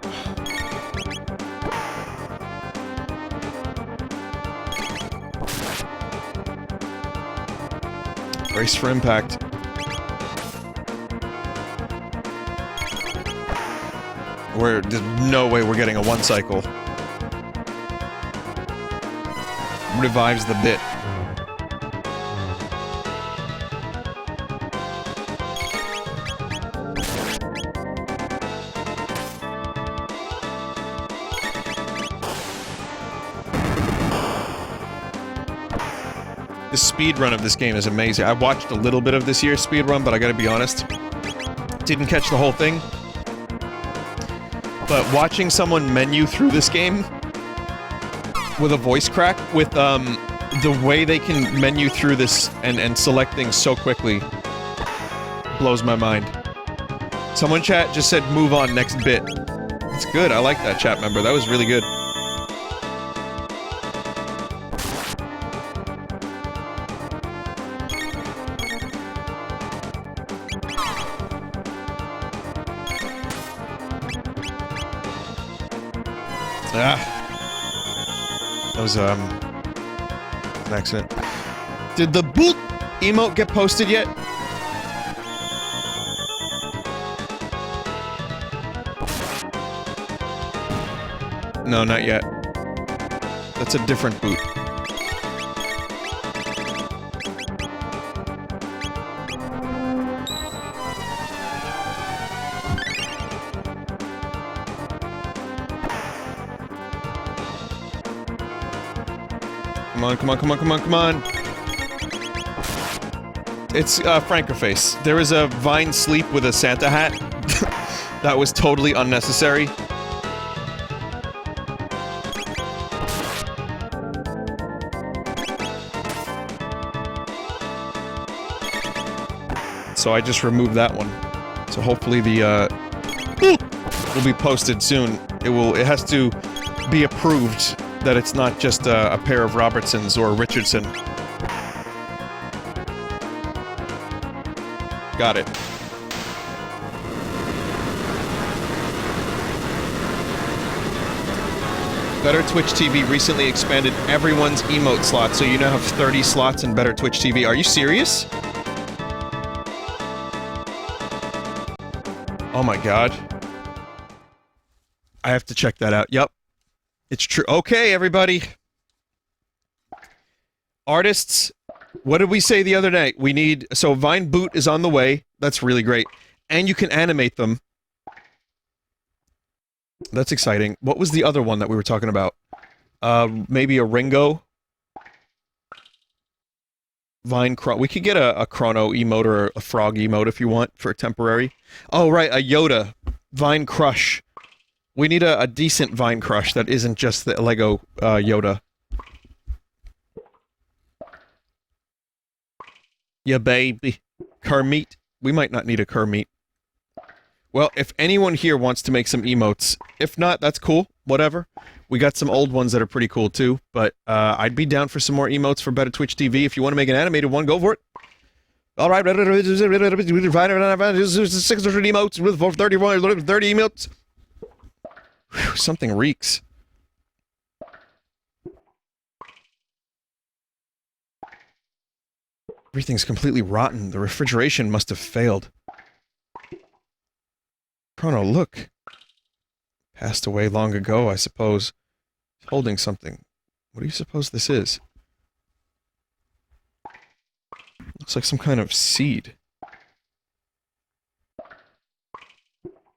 Brace for impact. There's no way we're getting a one cycle. Revives the bit. The speed run of this game is amazing. I watched a little bit of this year's speed run, but I gotta be honest, didn't catch the whole thing. But watching someone menu through this game with a voice crack, with the way they can menu through this and select things so quickly, blows my mind. Someone chat just said move on next bit. That's good. I like that chat member. That was really good. That was, an accident. Did the boot emote get posted yet? No, not yet. That's a different boot. Come on. It's, Frankerface. There was a Vine sleep with a Santa hat. That was totally unnecessary. So I just removed that one. So hopefully the, will be posted soon. It has to be approved that it's not just a pair of Robertsons or Richardson. Got it. Better Twitch TV recently expanded everyone's emote slot, so you now have 30 slots in Better Twitch TV. Are you serious? Oh my god. I have to check that out. Yep. It's true. Okay, everybody. Artists, what did we say the other night? We need... So, Vine Boot is on the way. That's really great. And you can animate them. That's exciting. What was the other one that we were talking about? Maybe a Ringo? Vine Chrono. We could get a Chrono emote or a Frog emote if you want for a temporary. Oh, right, a Yoda. Vine Crush. We need a decent Vine Crush that isn't just the Lego Yoda. Yeah, baby. Kermit. We might not need a Kermit. Well, if anyone here wants to make some emotes, if not, that's cool. Whatever. We got some old ones that are pretty cool too, but I'd be down for some more emotes for Better Twitch TV. If you want to make an animated one, go for it. Alright, 600 emotes with 30 emotes. Whew, something reeks. Everything's completely rotten. The refrigeration must have failed. Crono, look. Passed away long ago, I suppose. He's holding something. What do you suppose this is? Looks like some kind of seed.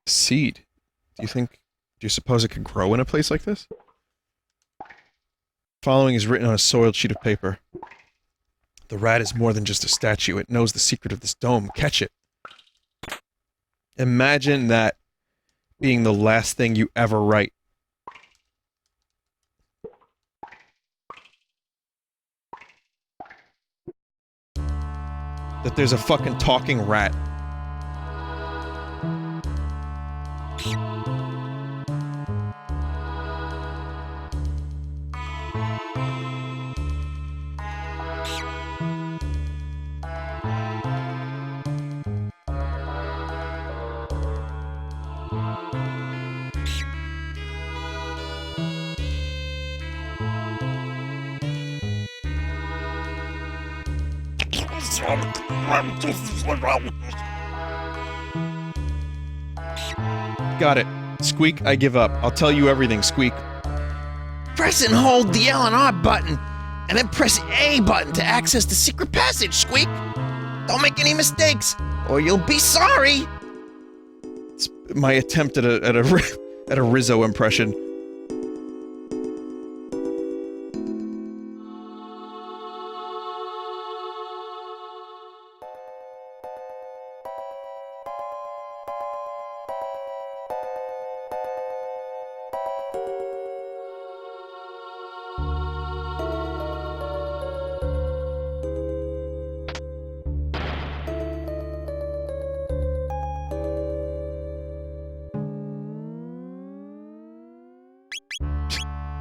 Seed. Do you suppose it could grow in a place like this? Following is written on a soiled sheet of paper. The rat is more than just a statue. It knows the secret of this dome. Catch it. Imagine that being the last thing you ever write. That there's a fucking talking rat. Got it. Squeak, I give up. I'll tell you everything, Squeak. Press and hold the L and R button, and then press A button to access the secret passage, Squeak. Don't make any mistakes, or you'll be sorry. It's my attempt at a Rizzo impression.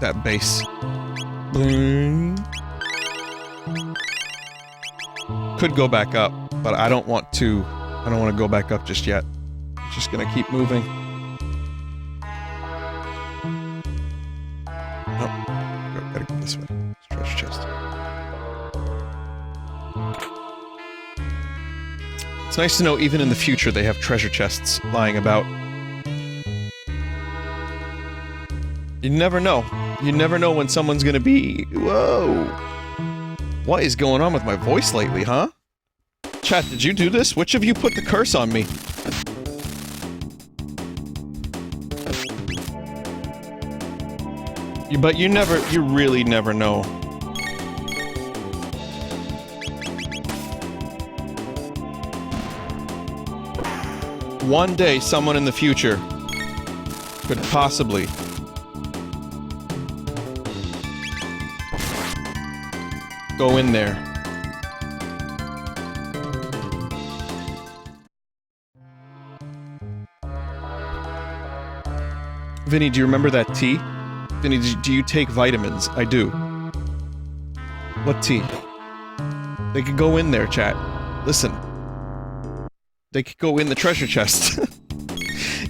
That bass. Could go back up, but I don't want to. I don't want to go back up just yet. I'm just gonna keep moving. Oh, gotta go this way. Treasure chest. It's nice to know even in the future they have treasure chests lying about. You never know. You never know when someone's gonna be... Whoa! What is going on with my voice lately, huh? Chat, did you do this? Which of you put the curse on me? But you really never know. One day, someone in the future could possibly... go in there. Vinny, do you remember that tea? Vinny, do you take vitamins? I do. What tea? They could go in there, chat. Listen. They could go in the treasure chest.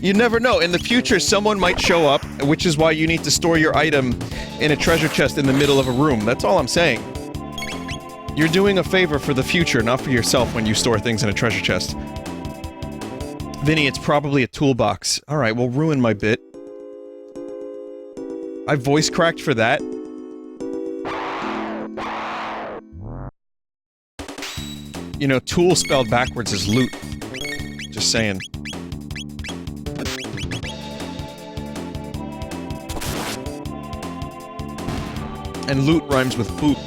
You never know. In the future, someone might show up, which is why you need to store your item in a treasure chest in the middle of a room. That's all I'm saying. You're doing a favor for the future, not for yourself when you store things in a treasure chest. Vinny, it's probably a toolbox. Alright, well, ruin my bit. I voice cracked for that? You know, tool spelled backwards is loot. Just saying. And loot rhymes with boot.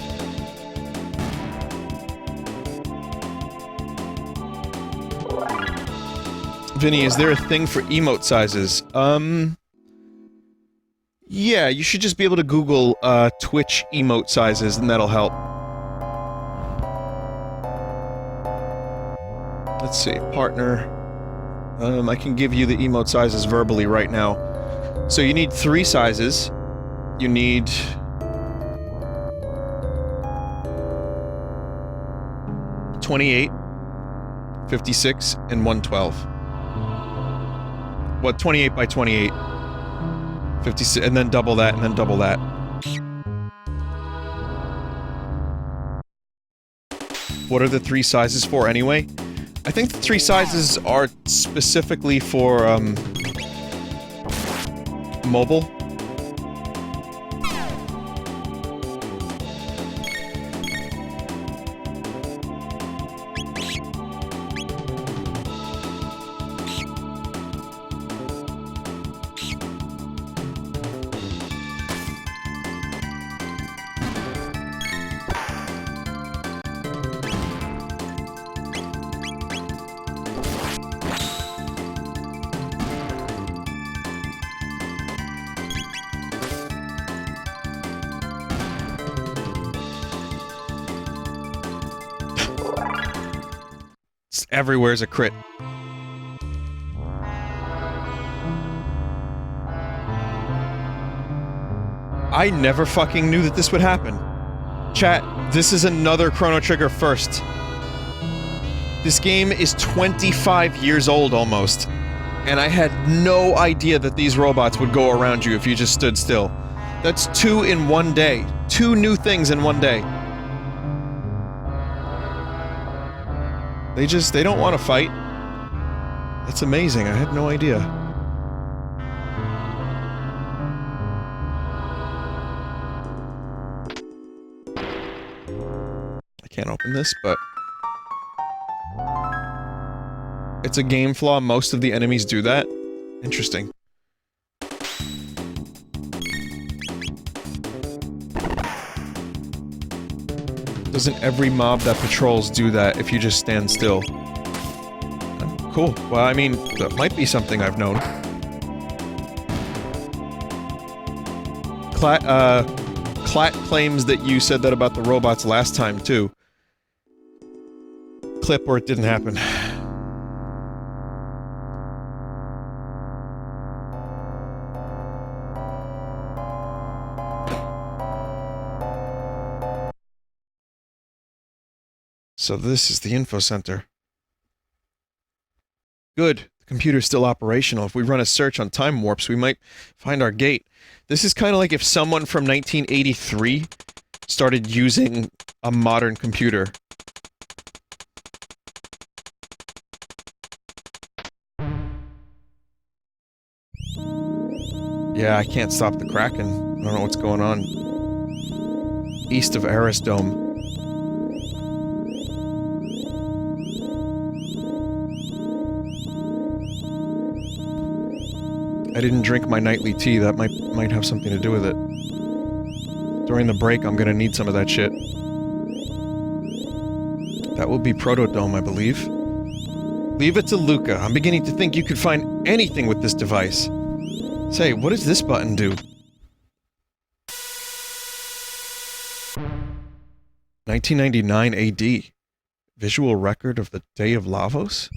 Vinny, is there a thing for emote sizes? Yeah, you should just be able to Google, Twitch emote sizes, and that'll help. Let's see, partner. I can give you the emote sizes verbally right now. So you need 3 sizes. You need... $28, $56, and $112. What, 28 by 28. 56, and then double that, and then double that. What are the 3 sizes for anyway? I think the 3 sizes are specifically for, mobile. Everywhere's a crit. I never fucking knew that this would happen. Chat, this is another Chrono Trigger first. This game is 25 years old almost. And I had no idea that these robots would go around you if you just stood still. That's 2 in one day. 2 new things in one day. They don't want to fight. That's amazing. I had no idea. I can't open this, but... It's a game flaw. Most of the enemies do that. Interesting. Doesn't every mob that patrols do that if you just stand still? Oh, cool. Well, I mean, that might be something I've known. Clat claims that you said that about the robots last time, too. Clip or it didn't happen. So this is the info center. Good. The computer's still operational. If we run a search on time warps, we might find our gate. This is kind of like if someone from 1983 started using a modern computer. Yeah, I can't stop the Kraken. I don't know what's going on. East of Arris Dome. I didn't drink my nightly tea. That might have something to do with it. During the break, I'm gonna need some of that shit. That will be Protodome, I believe. Leave it to Luca. I'm beginning to think you could find anything with this device. Say, what does this button do? 1999 AD. Visual record of the Day of Lavos?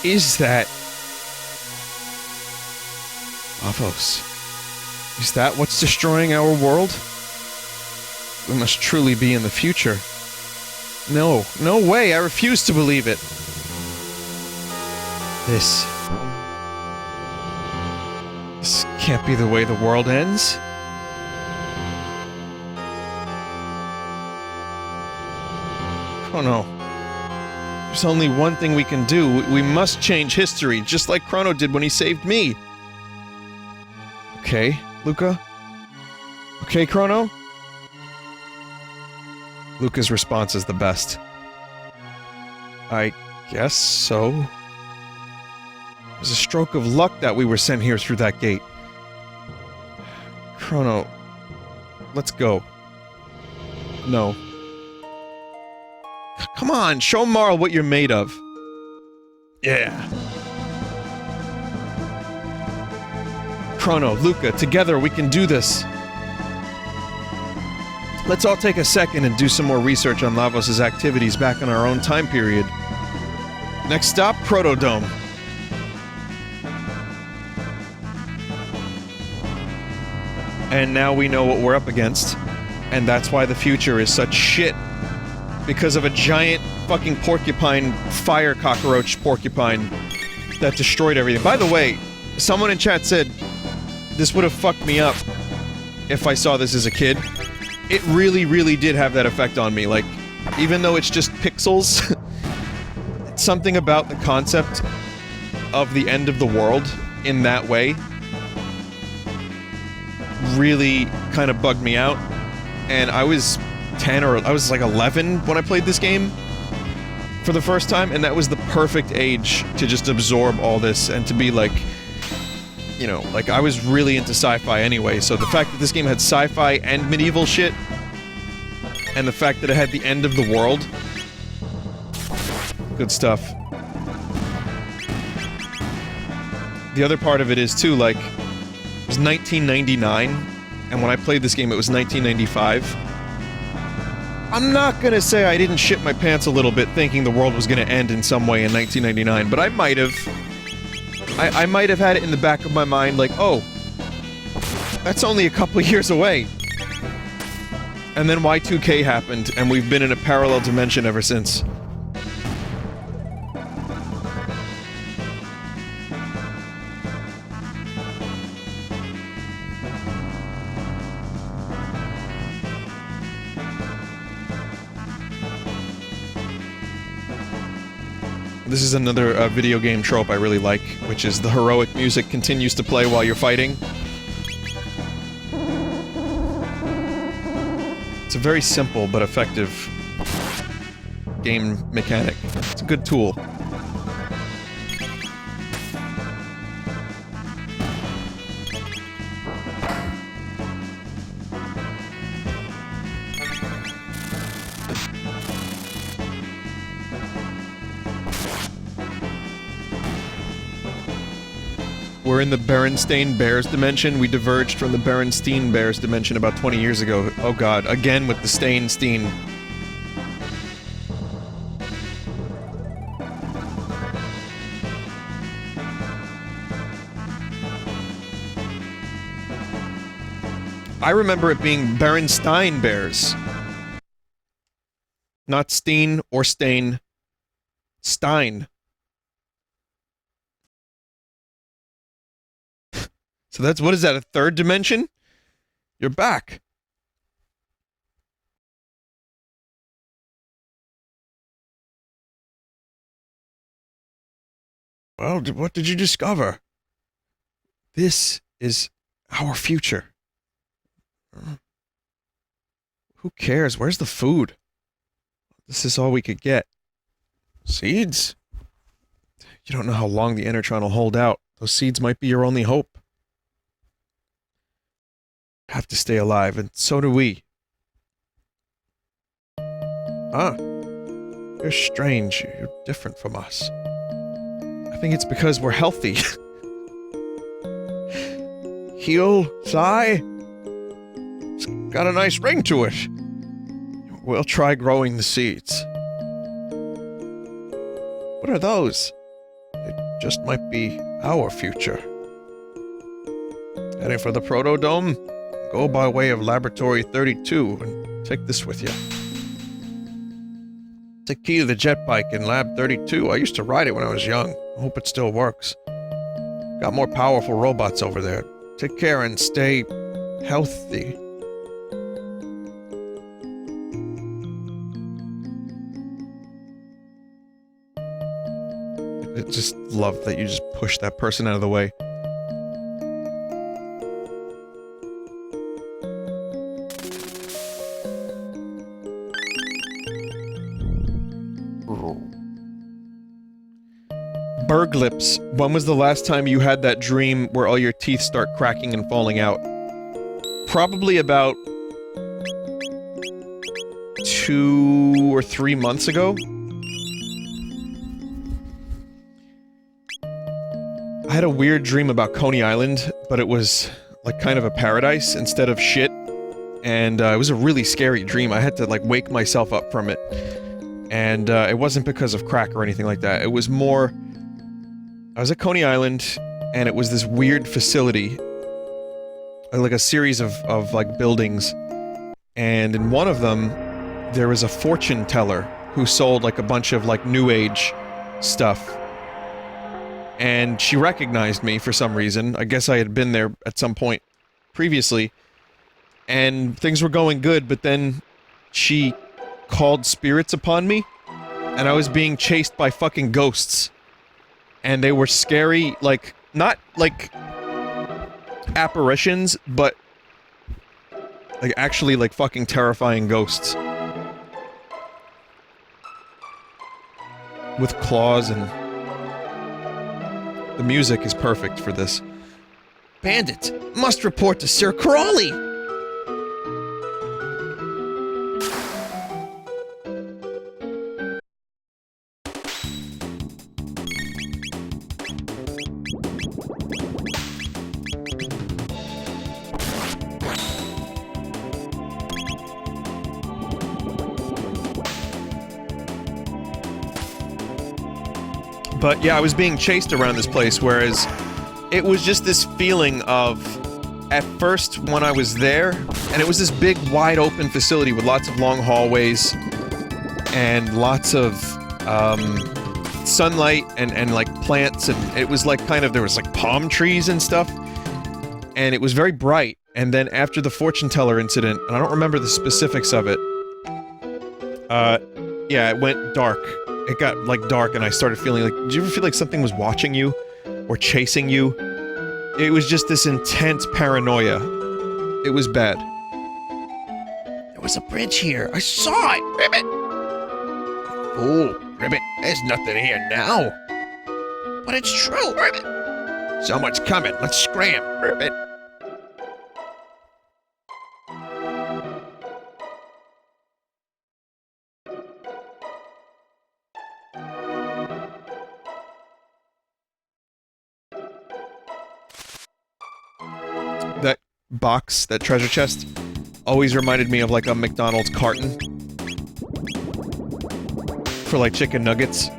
Is that... Lavos. Is that what's destroying our world? We must truly be in the future. No, no way, I refuse to believe it. This can't be the way the world ends. Oh no. There's only one thing we can do. We must change history, just like Chrono did when he saved me. Okay, Luca? Okay, Chrono? Luca's response is the best. I guess so. It was a stroke of luck that we were sent here through that gate. Chrono, let's go. No. Come on, show Marle what you're made of. Yeah. Crono, Luca, together we can do this. Let's all take a second and do some more research on Lavos' activities back in our own time period. Next stop, Protodome. And now we know what we're up against. And that's why the future is such shit. Because of a giant fucking porcupine, fire cockroach porcupine that destroyed everything. By the way, someone in chat said this would have fucked me up if I saw this as a kid. It really, really did have that effect on me. Like, even though it's just pixels, something about the concept of the end of the world in that way really kind of bugged me out. And I was 10 or I was like 11 when I played this game for the first time, and that was the perfect age to just absorb all this and to be like, you know, like I was really into sci-fi anyway, so the fact that this game had sci-fi and medieval shit, and the fact that it had the end of the world, good stuff. the other part of it is, too, like, it was 1999, and when I played this game, it was 1995. I'm not gonna say I didn't shit my pants a little bit thinking the world was gonna end in some way in 1999, but I might have. I might have had it in the back of my mind, like, oh, that's only a couple years away. And then Y2K happened, and we've been in a parallel dimension ever since. This is another video game trope I really like, which is the heroic music continues to play while you're fighting. It's a very simple but effective game mechanic. It's a good tool. We're in the Berenstain Bears dimension. We diverged from the Berenstein Bears dimension about 20 years ago. Oh god, again with the Stein. I remember it being Berenstein Bears. Not Steen or Stain. Stein. So that's, what is that, a third dimension? You're back. Well, what did you discover? This is our future. Who cares? Where's the food? This is all we could get. Seeds? You don't know how long the Enertron will hold out. Those seeds might be your only hope. Have to stay alive, and so do we. Ah. You're strange. You're different from us. I think it's because we're healthy. Heal, sigh. It's got a nice ring to it. We'll try growing the seeds. What are those? It just might be our future. Heading for the Protodome? Go by way of Laboratory 32 and take this with you. It's a key to the jet bike in Lab 32. I used to ride it when I was young. I hope it still works. Got more powerful robots over there. Take care and stay healthy. I just love that you just push that person out of the way. Berglips, when was the last time you had that dream where all your teeth start cracking and falling out? Probably about 2 or 3 months ago. I had a weird dream about Coney Island, but it was like kind of a paradise instead of shit. And it was a really scary dream. I had to like wake myself up from it. And it wasn't because of crack or anything like that. It was more... I was at Coney Island, and it was this weird facility, like a series of like buildings, and in one of them, there was a fortune teller who sold like a bunch of like new age stuff, and she recognized me for some reason. I guess I had been there at some point previously, and things were going good, but then she called spirits upon me, and I was being chased by fucking ghosts. And they were scary, like, not, like, apparitions, but, like, actually, like, fucking terrifying ghosts. With claws and... The music is perfect for this. Bandit, must report to Sir Crawley! But yeah, I was being chased around this place, whereas it was just this feeling of, at first when I was there, and it was this big wide open facility with lots of long hallways and lots of sunlight and like plants, and it was like kind of, there was like palm trees and stuff, and it was very bright. And then after the fortune teller incident, and I don't remember the specifics of it, yeah, it went dark. It got, like, dark, and I started feeling like... Did you ever feel like something was watching you? Or chasing you? It was just this intense paranoia. It was bad. There was a bridge here. I saw it, Ribbit. Oh, Ribbit, there's nothing here now. But it's true, Ribbit. Someone's coming. Let's scram, Ribbit. That box, that treasure chest, always reminded me of, like, a McDonald's carton. For, like, chicken nuggets.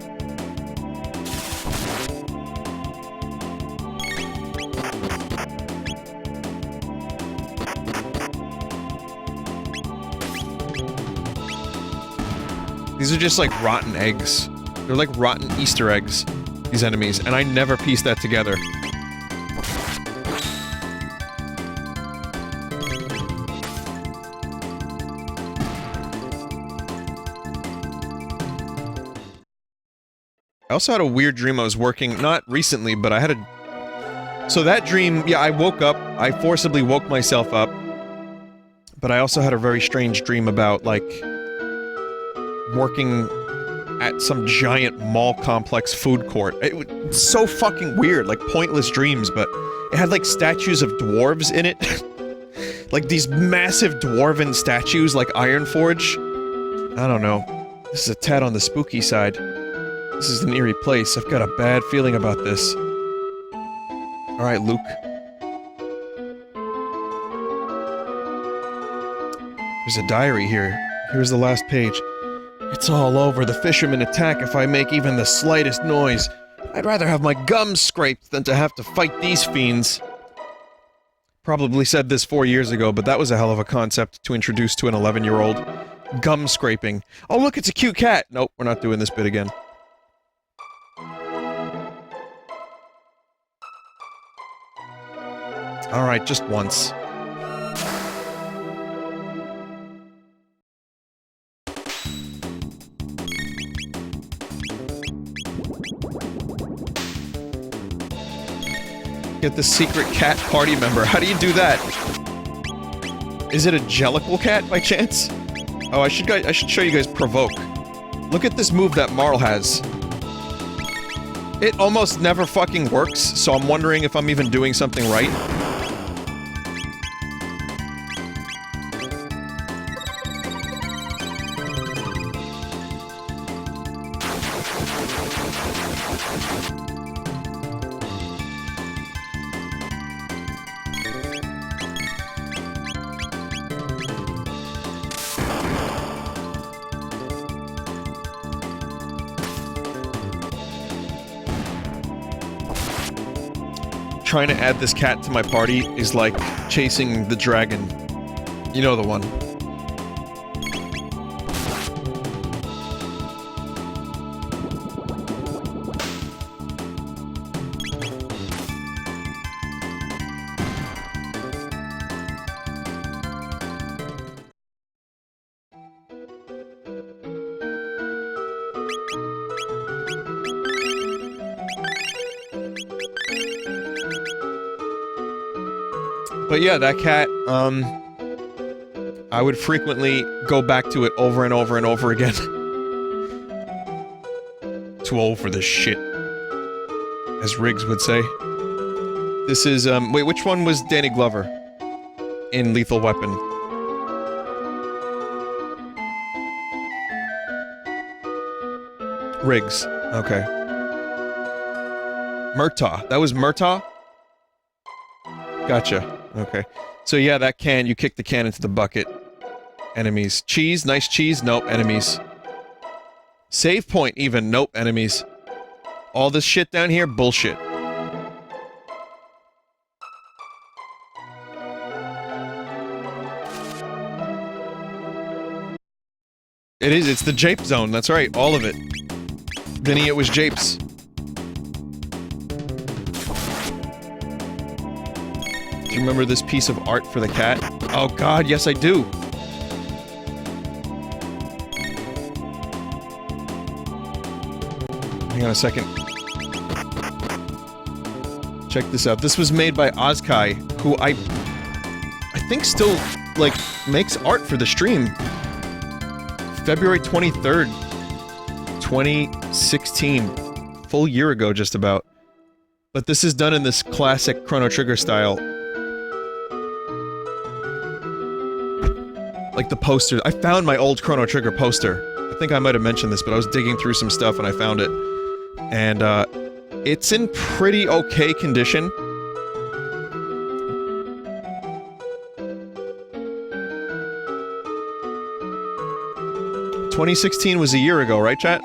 These are just, like, rotten eggs. They're like rotten Easter eggs, these enemies, and I never pieced that together. I also had a weird dream. I was working, not recently, but I had a... So that dream, yeah, I woke up, I forcibly woke myself up, but I also had a very strange dream about, like, working at some giant mall complex food court. It was so fucking weird, like pointless dreams, but it had, like, statues of dwarves in it. Like, these massive dwarven statues, like Ironforge. I don't know. This is a tad on the spooky side. This is an eerie place. I've got a bad feeling about this. Alright, Luke. There's a diary here. Here's the last page. It's all over. The fishermen attack if I make even the slightest noise. I'd rather have my gums scraped than to have to fight these fiends. Probably said this 4 years ago, but that was a hell of a concept to introduce to an 11-year-old. Gum scraping. Oh look, it's a cute cat! Nope, we're not doing this bit again. Alright, just once. Get the secret cat party member. How do you do that? Is it a Jellicle cat, by chance? Oh, I should show you guys Provoke. Look at this move that Marle has. It almost never fucking works, so I'm wondering if I'm even doing something right. Trying to add this cat to my party is like chasing the dragon. You know the one. But yeah, that cat, I would frequently go back to it over and over and over again. Too old for this shit, as Riggs would say. This is, wait, which one was Danny Glover in Lethal Weapon? Riggs, okay. Murtaugh, that was Murtaugh? Gotcha. Okay. So yeah, that can, you kick the can into the bucket. Enemies. Cheese, nice cheese, nope, enemies. Save point even, nope, enemies. All this shit down here, bullshit. It is, it's the Jape Zone, that's right, all of it. Vinny, it was Japes. Do you remember this piece of art for the cat? Oh god, yes I do! Hang on a second. Check this out. This was made by Ozkai, who I think still, like, makes art for the stream. February 23rd, 2016. Full year ago, just about. But this is done in this classic Chrono Trigger style. Like the poster. I found my old Chrono Trigger poster. I think I might have mentioned this, but I was digging through some stuff and I found it. And, it's in pretty okay condition. "2016 was a year ago, right, chat?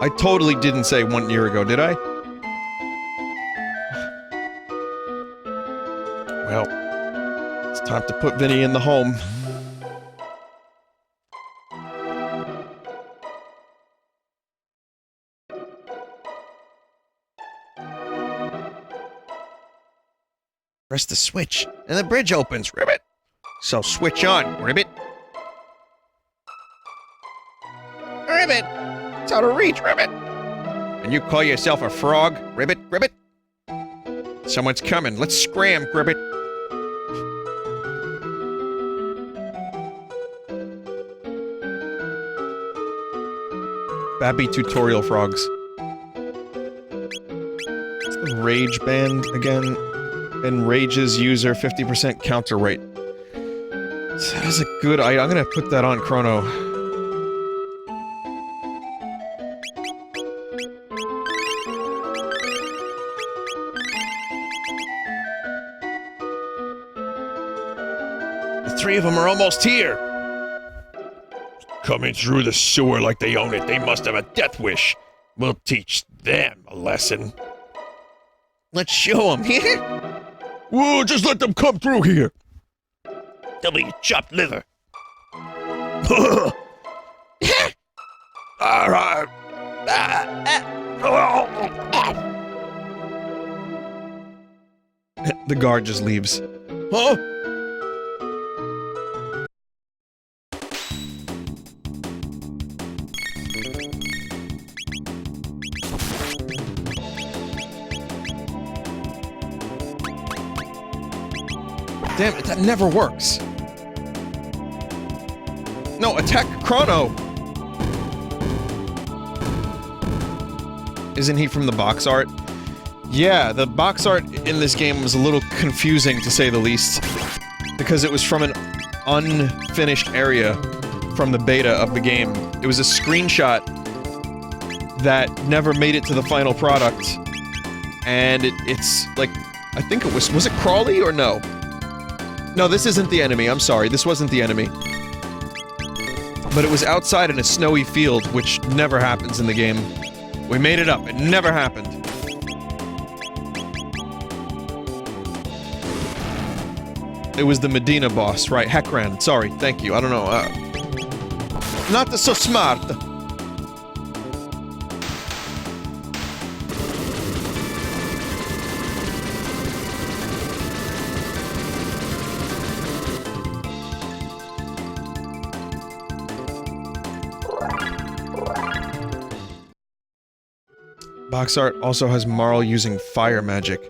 I totally didn't say 1 year ago, did I? Well, it's time to put Vinny in the home. Press the switch, and the bridge opens, ribbit. So switch on, ribbit. Ribbit! It's out of reach, ribbit. And you call yourself a frog, ribbit, ribbit? Someone's coming, let's scram, ribbit. Babby tutorial frogs. It's the Rage band again. Enrages user 50% counter rate. So that is a good item. I'm gonna put that on Chrono. The three of them are almost here. Coming through the sewer like they own it. They must have a death wish. We'll teach them a lesson. Let's show them. Whoa, just let them come through here. They'll be chopped liver. All right. The guard just leaves. Huh? Damn it, that never works. No, attack Crono! Isn't he from the box art? Yeah, the box art in this game was a little confusing, to say the least. Because it was from an unfinished area from the beta of the game. It was a screenshot that never made it to the final product. And it's, like, I think it was it Crawley or no? No, this isn't the enemy, I'm sorry, this wasn't the enemy. But it was outside in a snowy field, which never happens in the game. We made it up, it never happened. It was the Medina boss, right, Hekran, sorry, thank you, I don't know, not so smart. Box art also has Marle using fire magic.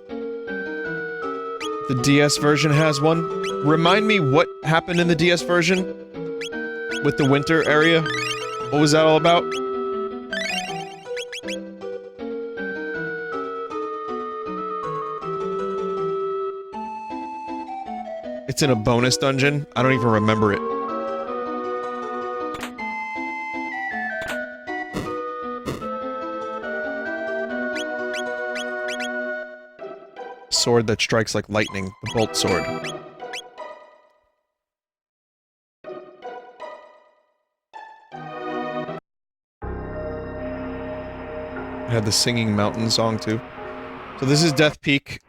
The DS version has one. Remind me what happened in the DS version? With the winter area? What was that all about? It's in a bonus dungeon? I don't even remember it. Sword that strikes like lightning, the bolt sword. It had the Singing Mountain song, too. So this is Death Peak.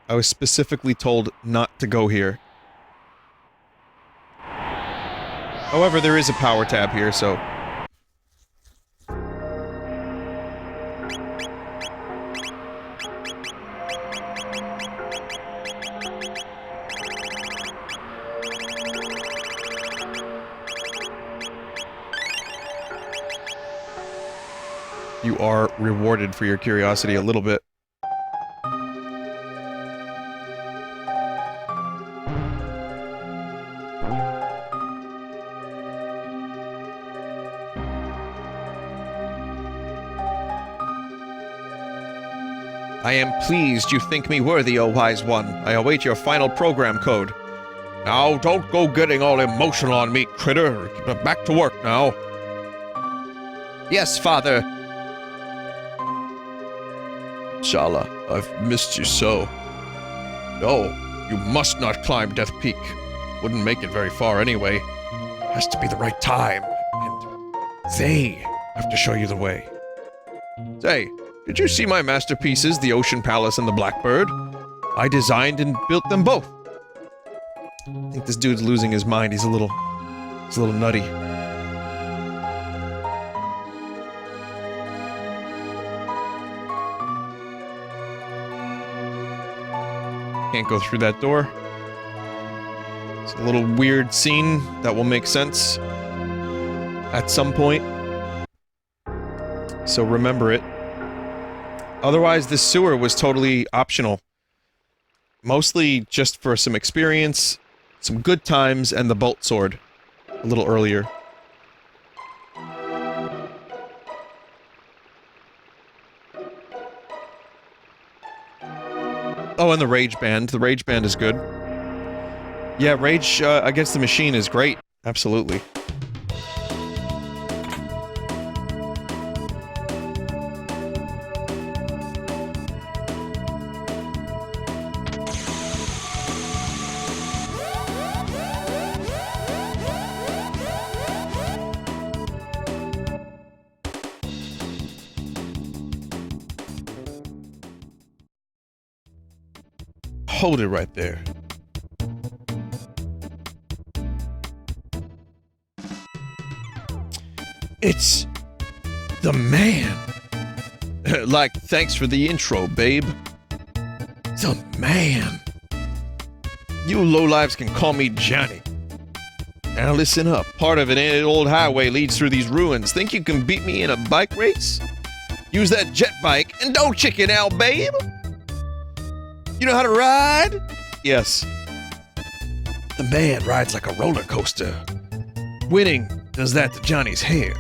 I was specifically told not to go here. However, there is a power tab here, so... You are rewarded for your curiosity a little bit. I am pleased you think me worthy, O wise one. I await your final program code. Now, don't go getting all emotional on me, critter. Get back to work now. Yes, father. Shala, I've missed you so. No, you must not climb Death Peak. Wouldn't make it very far anyway. Has to be the right time, and they have to show you the way. Say, did you see my masterpieces, the Ocean Palace and the Blackbird? I designed and built them both. I think this dude's losing his mind. He's a little nutty. Can't go through that door. It's a little weird scene that will make sense at some point. So remember it. Otherwise, this sewer was totally optional. Mostly just for some experience, some good times, and the bolt sword. A little earlier. Oh, and the Rage Band. The Rage Band is good. Yeah, Rage Against the Machine is great. Absolutely. Hold it right there. It's the man. Like, thanks for the intro, babe. The man. You lowlives can call me Johnny. Now listen up. Part of an old highway leads through these ruins. Think you can beat me in a bike race? Use that jet bike and don't chicken out, babe. You know how to ride? Yes. The man rides like a roller coaster. Winning does that to Johnny's hair.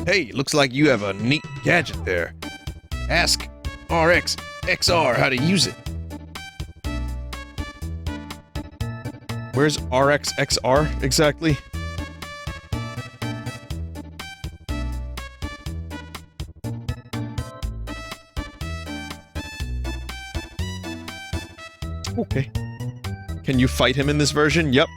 Hey, looks like you have a neat gadget there. Ask RX XR how to use it. Where's RX XR exactly? Okay. Can you fight him in this version? Yep.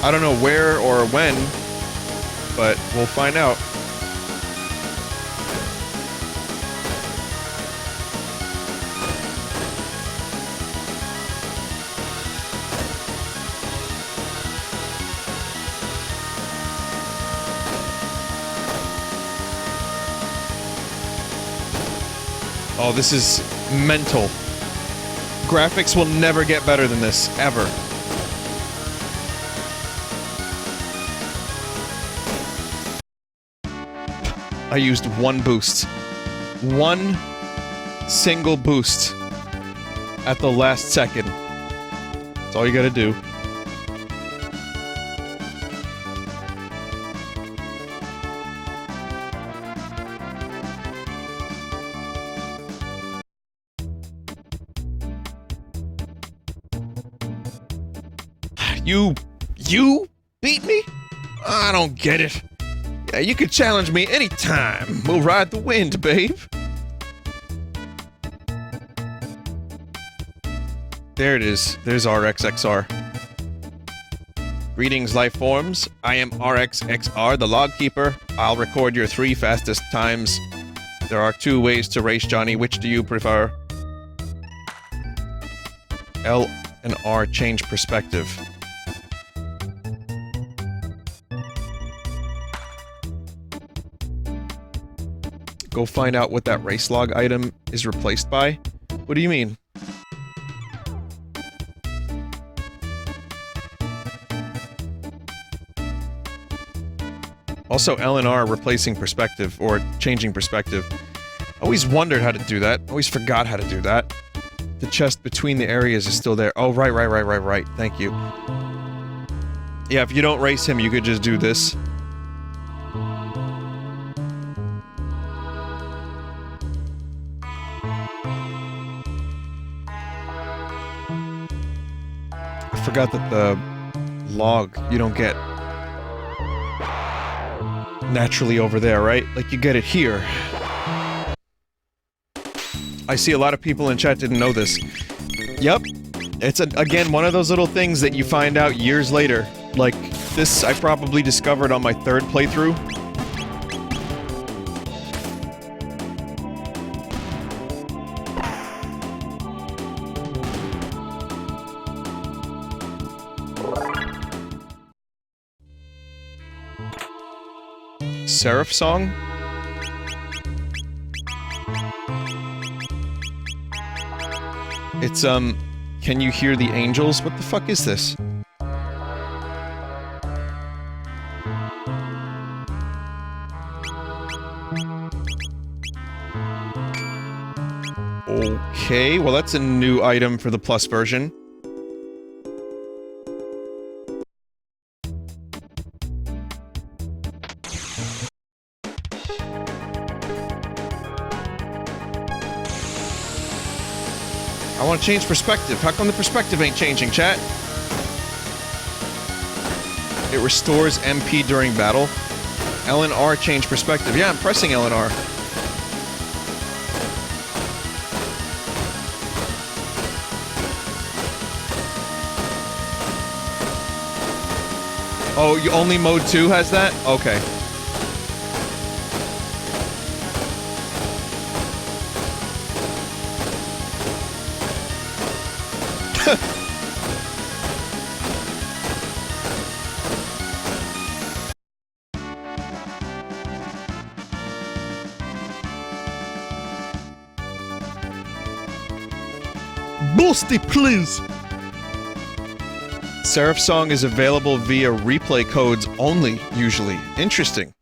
I don't know where or when, but we'll find out. Oh, this is mental. Graphics will never get better than this, ever. I used one boost. One single boost at the last second. That's all you gotta do. You beat me? I don't get it. Yeah, you can challenge me anytime. We'll ride the wind, babe. There it is. There's RXXR. Greetings, life forms. I am RXXR, the log keeper. I'll record your 3 fastest times. There are 2 ways to race, Johnny. Which do you prefer? L and R change perspective. Go find out what that race log item is replaced by? What do you mean? Also, L and R replacing perspective, or changing perspective. Always wondered how to do that. Always forgot how to do that. The chest between the areas is still there. Oh, right. Thank you. Yeah, if you don't race him, you could just do this. I forgot that the log you don't get naturally over there, right? Like, you get it here. I see a lot of people in chat didn't know this. Yep. It's, again, one of those little things that you find out years later. Like, this I probably discovered on my 3rd playthrough. Seraph song? It's, can you hear the angels? What the fuck is this? Okay, well that's a new item for the Plus version. I want to change perspective. How come the perspective ain't changing, chat? It restores MP during battle. L and R change perspective. Yeah, I'm pressing L and R. Oh, only mode 2 has that? Okay. Boosty, please! Seraph Song is available via replay codes only, usually. Interesting.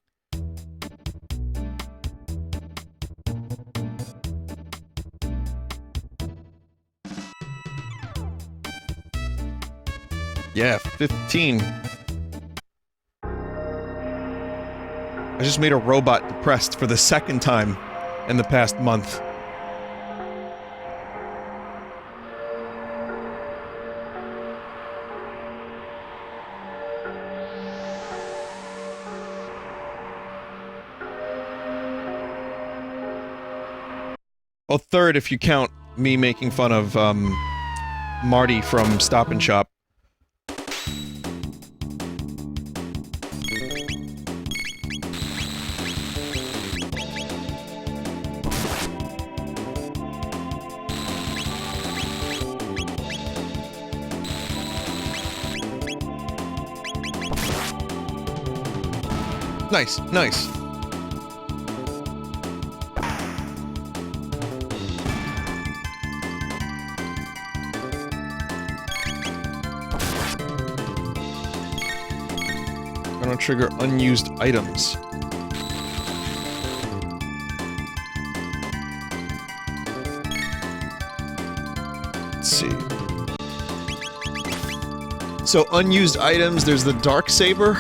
Yeah, 15. I just made a robot depressed for the 2nd time in the past month. Well, 3rd if you count me making fun of, Marty from Stop and Shop. Nice, nice. Chrono trigger unused items. Let's see. So unused items, there's the Dark Saber.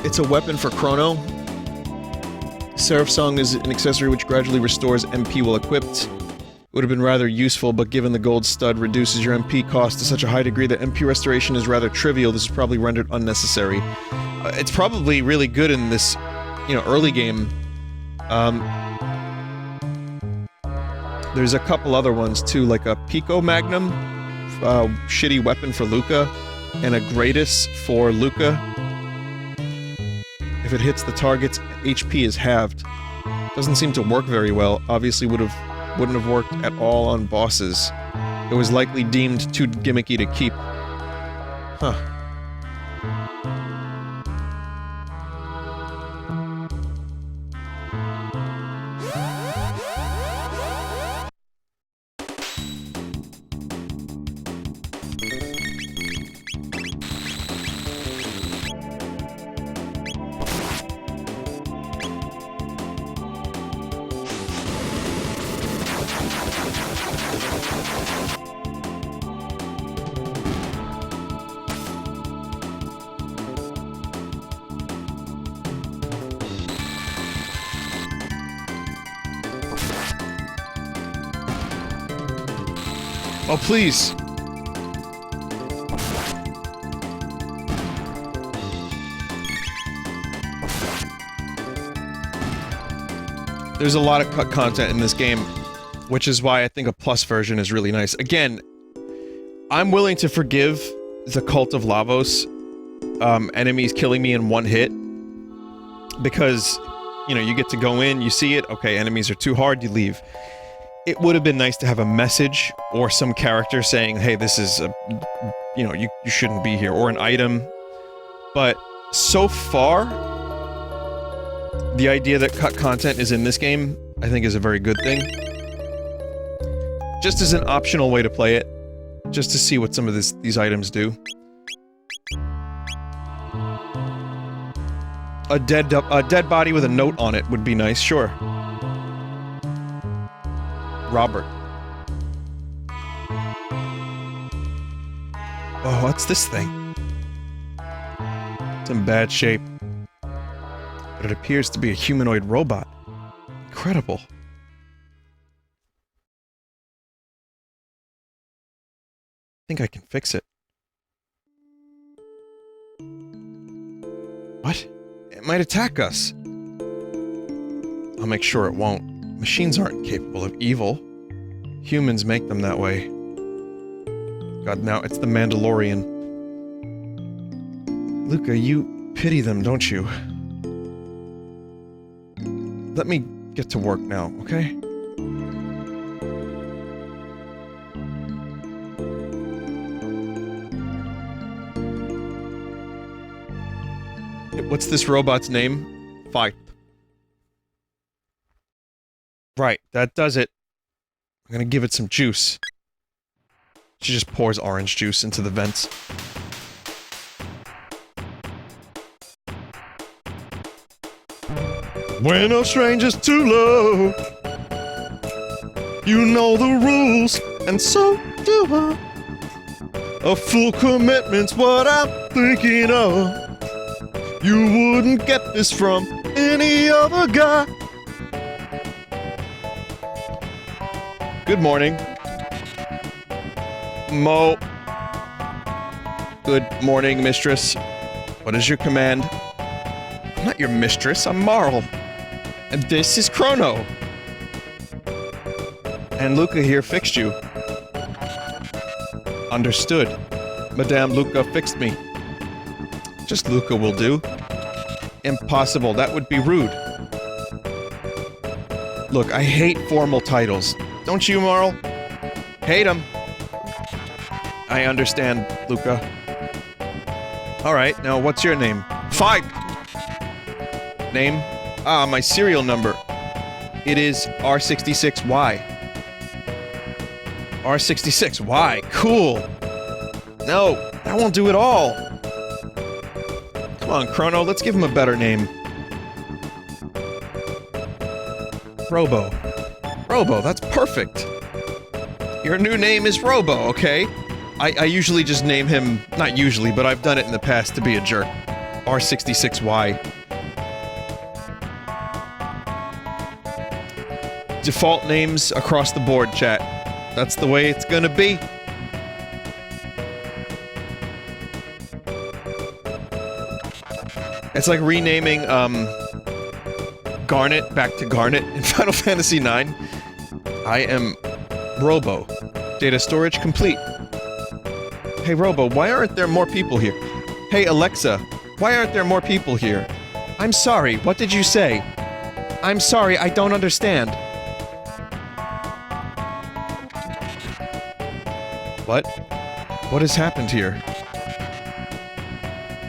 It's a weapon for Chrono. Seraph Song is an accessory which gradually restores MP while equipped. Would have been rather useful, but given the gold stud reduces your MP cost to such a high degree that MP restoration is rather trivial, this is probably rendered unnecessary. It's probably really good in this, you know, early game. There's a couple other ones too, like a Pico Magnum. shitty weapon for Luca and a Gratis for Luca. If it hits the target's HP is halved. Doesn't seem to work very well. Obviously wouldn't have worked at all on bosses. It was likely deemed too gimmicky to keep. Huh. Oh, please! There's a lot of cut content in this game, which is why I think a plus version is really nice. Again, I'm willing to forgive the Cult of Lavos, enemies killing me in one hit, because, you know, you get to go in, you see it, okay, enemies are too hard, you leave. It would have been nice to have a message or some character saying, hey, this is a, you know, you shouldn't be here, or an item. But so far, the idea that cut content is in this game, I think is a very good thing. Just as an optional way to play it, just to see what some of these items do. A dead body with a note on it would be nice, sure. Robert. Oh, what's this thing? It's in bad shape. But it appears to be a humanoid robot. Incredible. I think I can fix it. What? It might attack us. I'll make sure it won't. Machines aren't capable of evil. Humans make them that way. God, now it's the Mandalorian. Luca, you pity them, don't you? Let me get to work now, okay? What's this robot's name? Fight. Right, that does it. I'm gonna give it some juice. She just pours orange juice into the vents. When a stranger's too low, you know the rules, and so do I. A full commitment's what I'm thinking of. You wouldn't get this from any other guy. Good morning. Mo. Good morning, mistress. What is your command? I'm not your mistress, I'm Marle. And this is Chrono. And Luca here fixed you. Understood. Madame Luca fixed me. Just Luca will do. Impossible, that would be rude. Look, I hate formal titles. Don't you, Marle? Hate them. I understand, Luca. Alright, now what's your name? Fight! Name? Ah, my serial number. It is R66Y. R66Y, cool! No, that won't do it all! Come on, Crono, let's give him a better name. Robo. Robo, that's perfect! Your new name is Robo, okay? I usually just name him... not usually, but I've done it in the past to be a jerk. R66Y. Default names across the board, chat. That's the way it's gonna be. It's like renaming, Garnet back to Garnet in Final Fantasy IX. I am Robo. Data storage complete. Hey, Robo, why aren't there more people here? Hey, Alexa, why aren't there more people here? I'm sorry, what did you say? I'm sorry, I don't understand. What? What has happened here?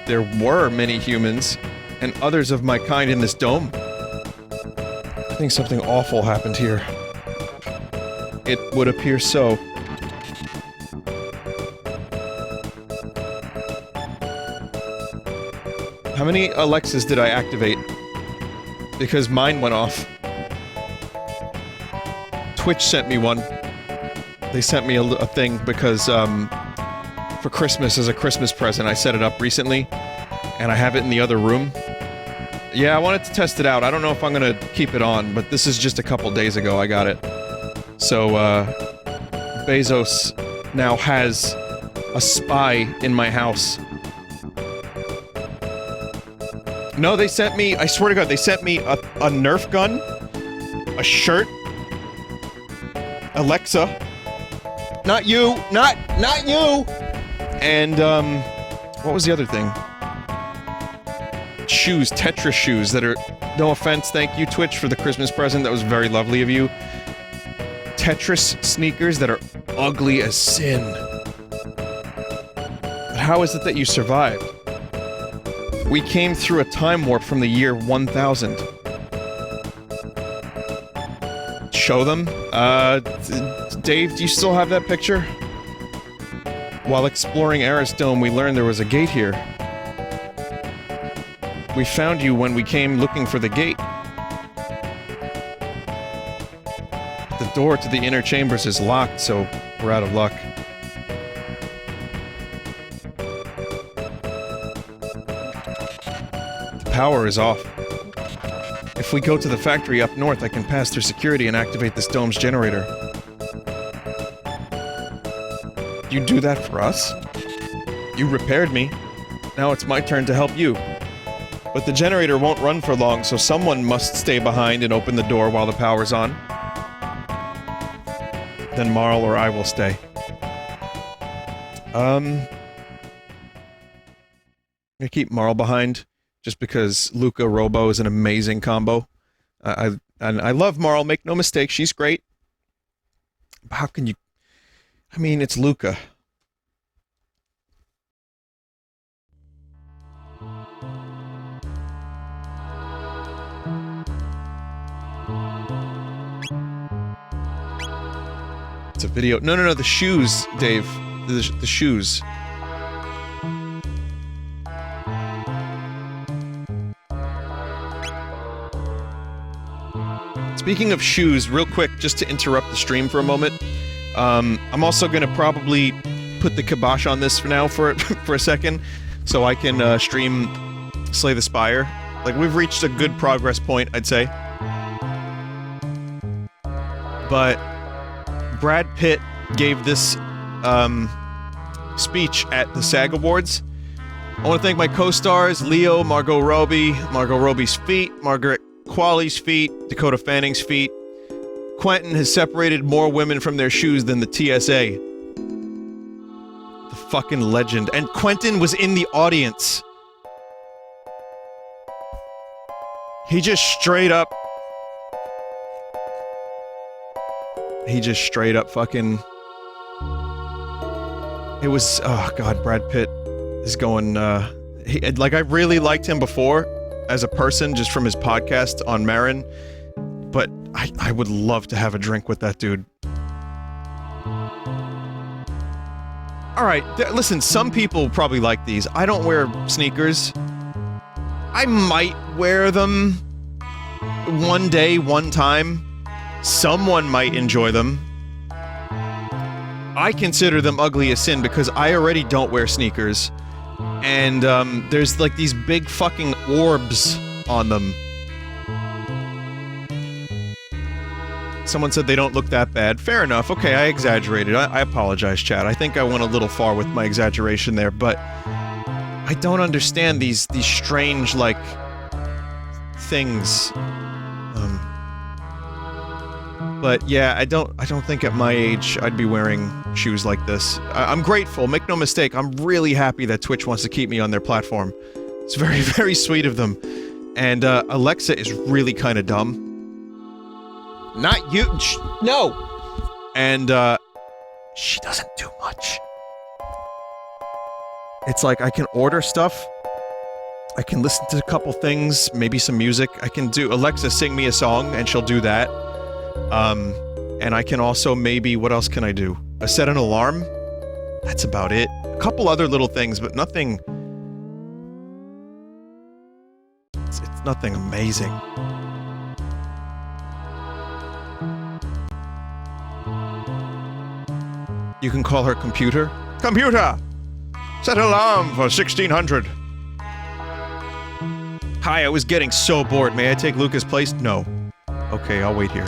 There were many humans, and others of my kind in this dome. I think something awful happened here. It would appear so. How many Alexas did I activate? Because mine went off. Twitch sent me one. They sent me a thing because, for Christmas, as a Christmas present, I set it up recently, and I have it in the other room. Yeah, I wanted to test it out. I don't know if I'm gonna keep it on, but this is just a couple days ago I got it. So, Bezos now has a spy in my house. No, they sent me, I swear to God, they sent me a Nerf gun, a shirt, Alexa, not you, not you, and, what was the other thing? Shoes, Tetris shoes that are, no offense, thank you, Twitch, for the Christmas present, that was very lovely of you. Tetris sneakers that are ugly as sin. But how is it that you survived? We came through a time warp from the year 1000. Show them? Dave, do you still have that picture? While exploring Arris Dome, we learned there was a gate here. We found you when we came looking for the gate. The door to the inner chambers is locked, so we're out of luck. Power is off. If we go to the factory up north, I can pass through security and activate this dome's generator. You do that for us? You repaired me. Now it's my turn to help you. But the generator won't run for long, so someone must stay behind and open the door while the power's on. Then Marle or I will stay. I'm gonna keep Marle behind. Just because Luca Robo is an amazing combo. I love Marle, make no mistake, she's great. But how can you... I mean, it's Luca. It's a video... No, the shoes, Dave. The shoes. Speaking of shoes, real quick, just to interrupt the stream for a moment, I'm also gonna probably put the kibosh on this for now for a second, so I can stream Slay the Spire. Like, we've reached a good progress point, I'd say. But Brad Pitt gave this speech at the SAG Awards. I want to thank my co-stars, Leo, Margot Robbie's feet, Margaret Qualley's feet, Dakota Fanning's feet. Quentin has separated more women from their shoes than the TSA. The fucking legend. And Quentin was in the audience. He just straight up fucking... It was... Oh god, Brad Pitt is going, like, I really liked him before, as a person, just from his podcast on Marin, but I would love to have a drink with that dude. Alright, listen, some people probably like these. I don't wear sneakers. I might wear them one day, one time. Someone might enjoy them. I consider them ugly as sin because I already don't wear sneakers. And, there's like these big fucking orbs on them. Someone said they don't look that bad. Fair enough. Okay, I exaggerated. I apologize, chat. I think I went a little far with my exaggeration there, but I don't understand these strange, like, things. But yeah, I don't think at my age I'd be wearing choose like this. I'm grateful, make no mistake, I'm really happy that Twitch wants to keep me on their platform. It's very, very sweet of them. And, Alexa is really kinda dumb. Not you- no! And, she doesn't do much. It's like, I can order stuff, I can listen to a couple things, maybe some music, I can do- Alexa, sing me a song, and she'll do that. And I can also maybe- what else can I do? Set an alarm? That's about it. A couple other little things, but nothing... It's nothing amazing. You can call her computer. Computer! Set alarm for 1600. Hi, I was getting so bored. May I take Luca's place? No. Okay, I'll wait here.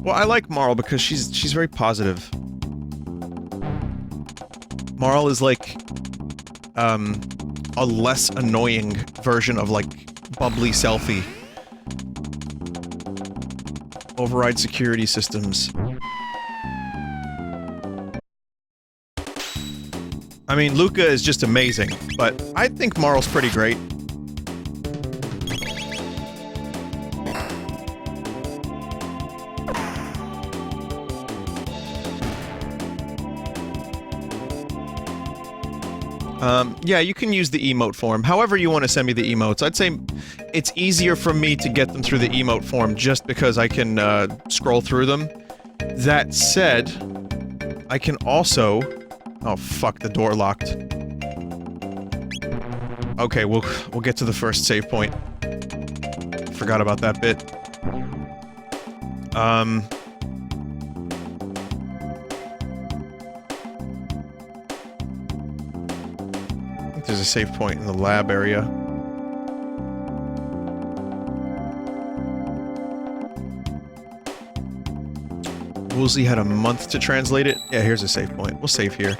Well, I like Marle because she's very positive. Marle is like, a less annoying version of, like, bubbly selfie. Override security systems. I mean, Luca is just amazing, but I think Marle's pretty great. Yeah, you can use the emote form. However you want to send me the emotes. I'd say it's easier for me to get them through the emote form just because I can, scroll through them. That said, I can also... Oh, fuck, the door locked. Okay, we'll get to the first save point. Forgot about that bit. There's a save point in the lab area. Woolsey had a month to translate it. Yeah, here's a save point. We'll save here.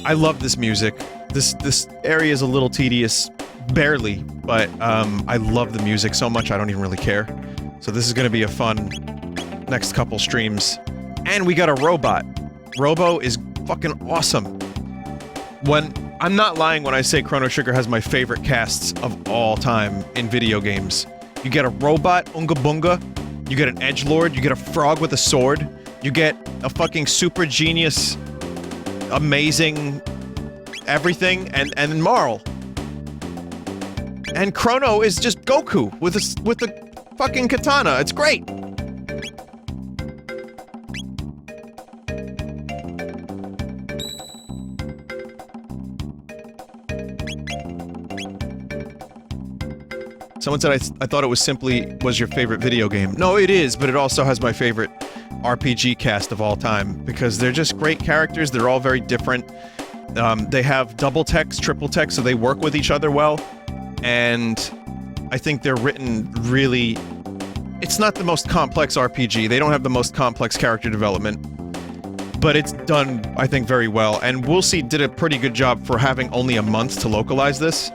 I love this music. This area is a little tedious. Barely. But, I love the music so much I don't even really care. So this is gonna be a fun next couple streams. And we got a robot. Robo is fucking awesome. I'm not lying when I say Chrono Trigger has my favorite casts of all time in video games. You get a robot, Unga Bunga, you get an edgelord, you get a frog with a sword, you get a fucking super genius, amazing everything, and Marle. And Crono is just Goku with a fucking katana. It's great! Someone said I thought it was your favorite video game. No, it is, but it also has my favorite RPG cast of all time, because they're just great characters, they're all very different. They have double text, triple text, so they work with each other well, and I think they're written really... It's not the most complex RPG, they don't have the most complex character development, but it's done, I think, very well, and Woolsey did a pretty good job for having only a month to localize this,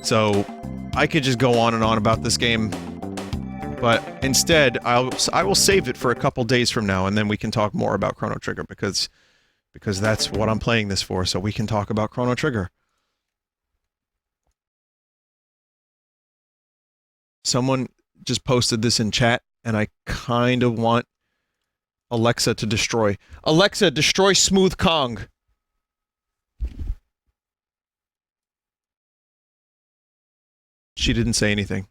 so... I could just go on and on about this game, but instead, I will save it for a couple days from now, and then we can talk more about Chrono Trigger, because that's what I'm playing this for, so we can talk about Chrono Trigger. Someone just posted this in chat, and I kind of want Alexa to destroy. Alexa, destroy Smooth Kong! She didn't say anything.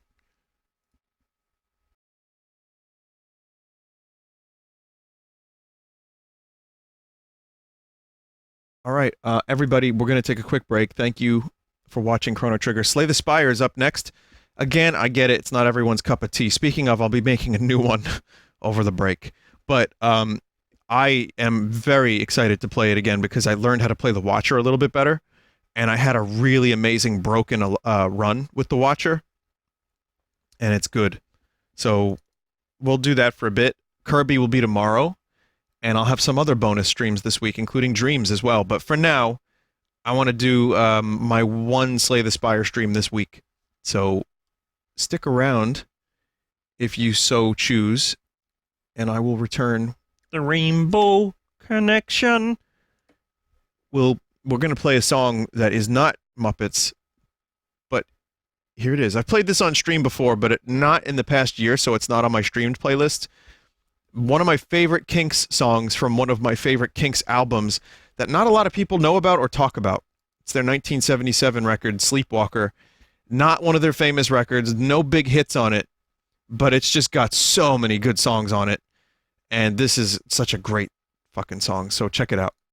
Alright, everybody, we're gonna take a quick break. Thank you for watching Chrono Trigger. Slay the Spire is up next. Again, I get it, it's not everyone's cup of tea. Speaking of, I'll be making a new one over the break. But, I am very excited to play it again because I learned how to play the Watcher a little bit better. And I had a really amazing broken run with the Watcher. And it's good. So, we'll do that for a bit. Kirby will be tomorrow, and I'll have some other bonus streams this week, including Dreams as well. But for now, I want to do my one Slay the Spire stream this week. So stick around if you so choose, and I will return the Rainbow Connection. We're going to play a song that is not Muppets, but here it is. I've played this on stream before, but not in the past year, so it's not on my streamed playlist. One of my favorite Kinks songs from one of my favorite Kinks albums that not a lot of people know about or talk about. It's their 1977 record, Sleepwalker. Not one of their famous records, no big hits on it, but it's just got so many good songs on it. And this is such a great fucking song, so check it out.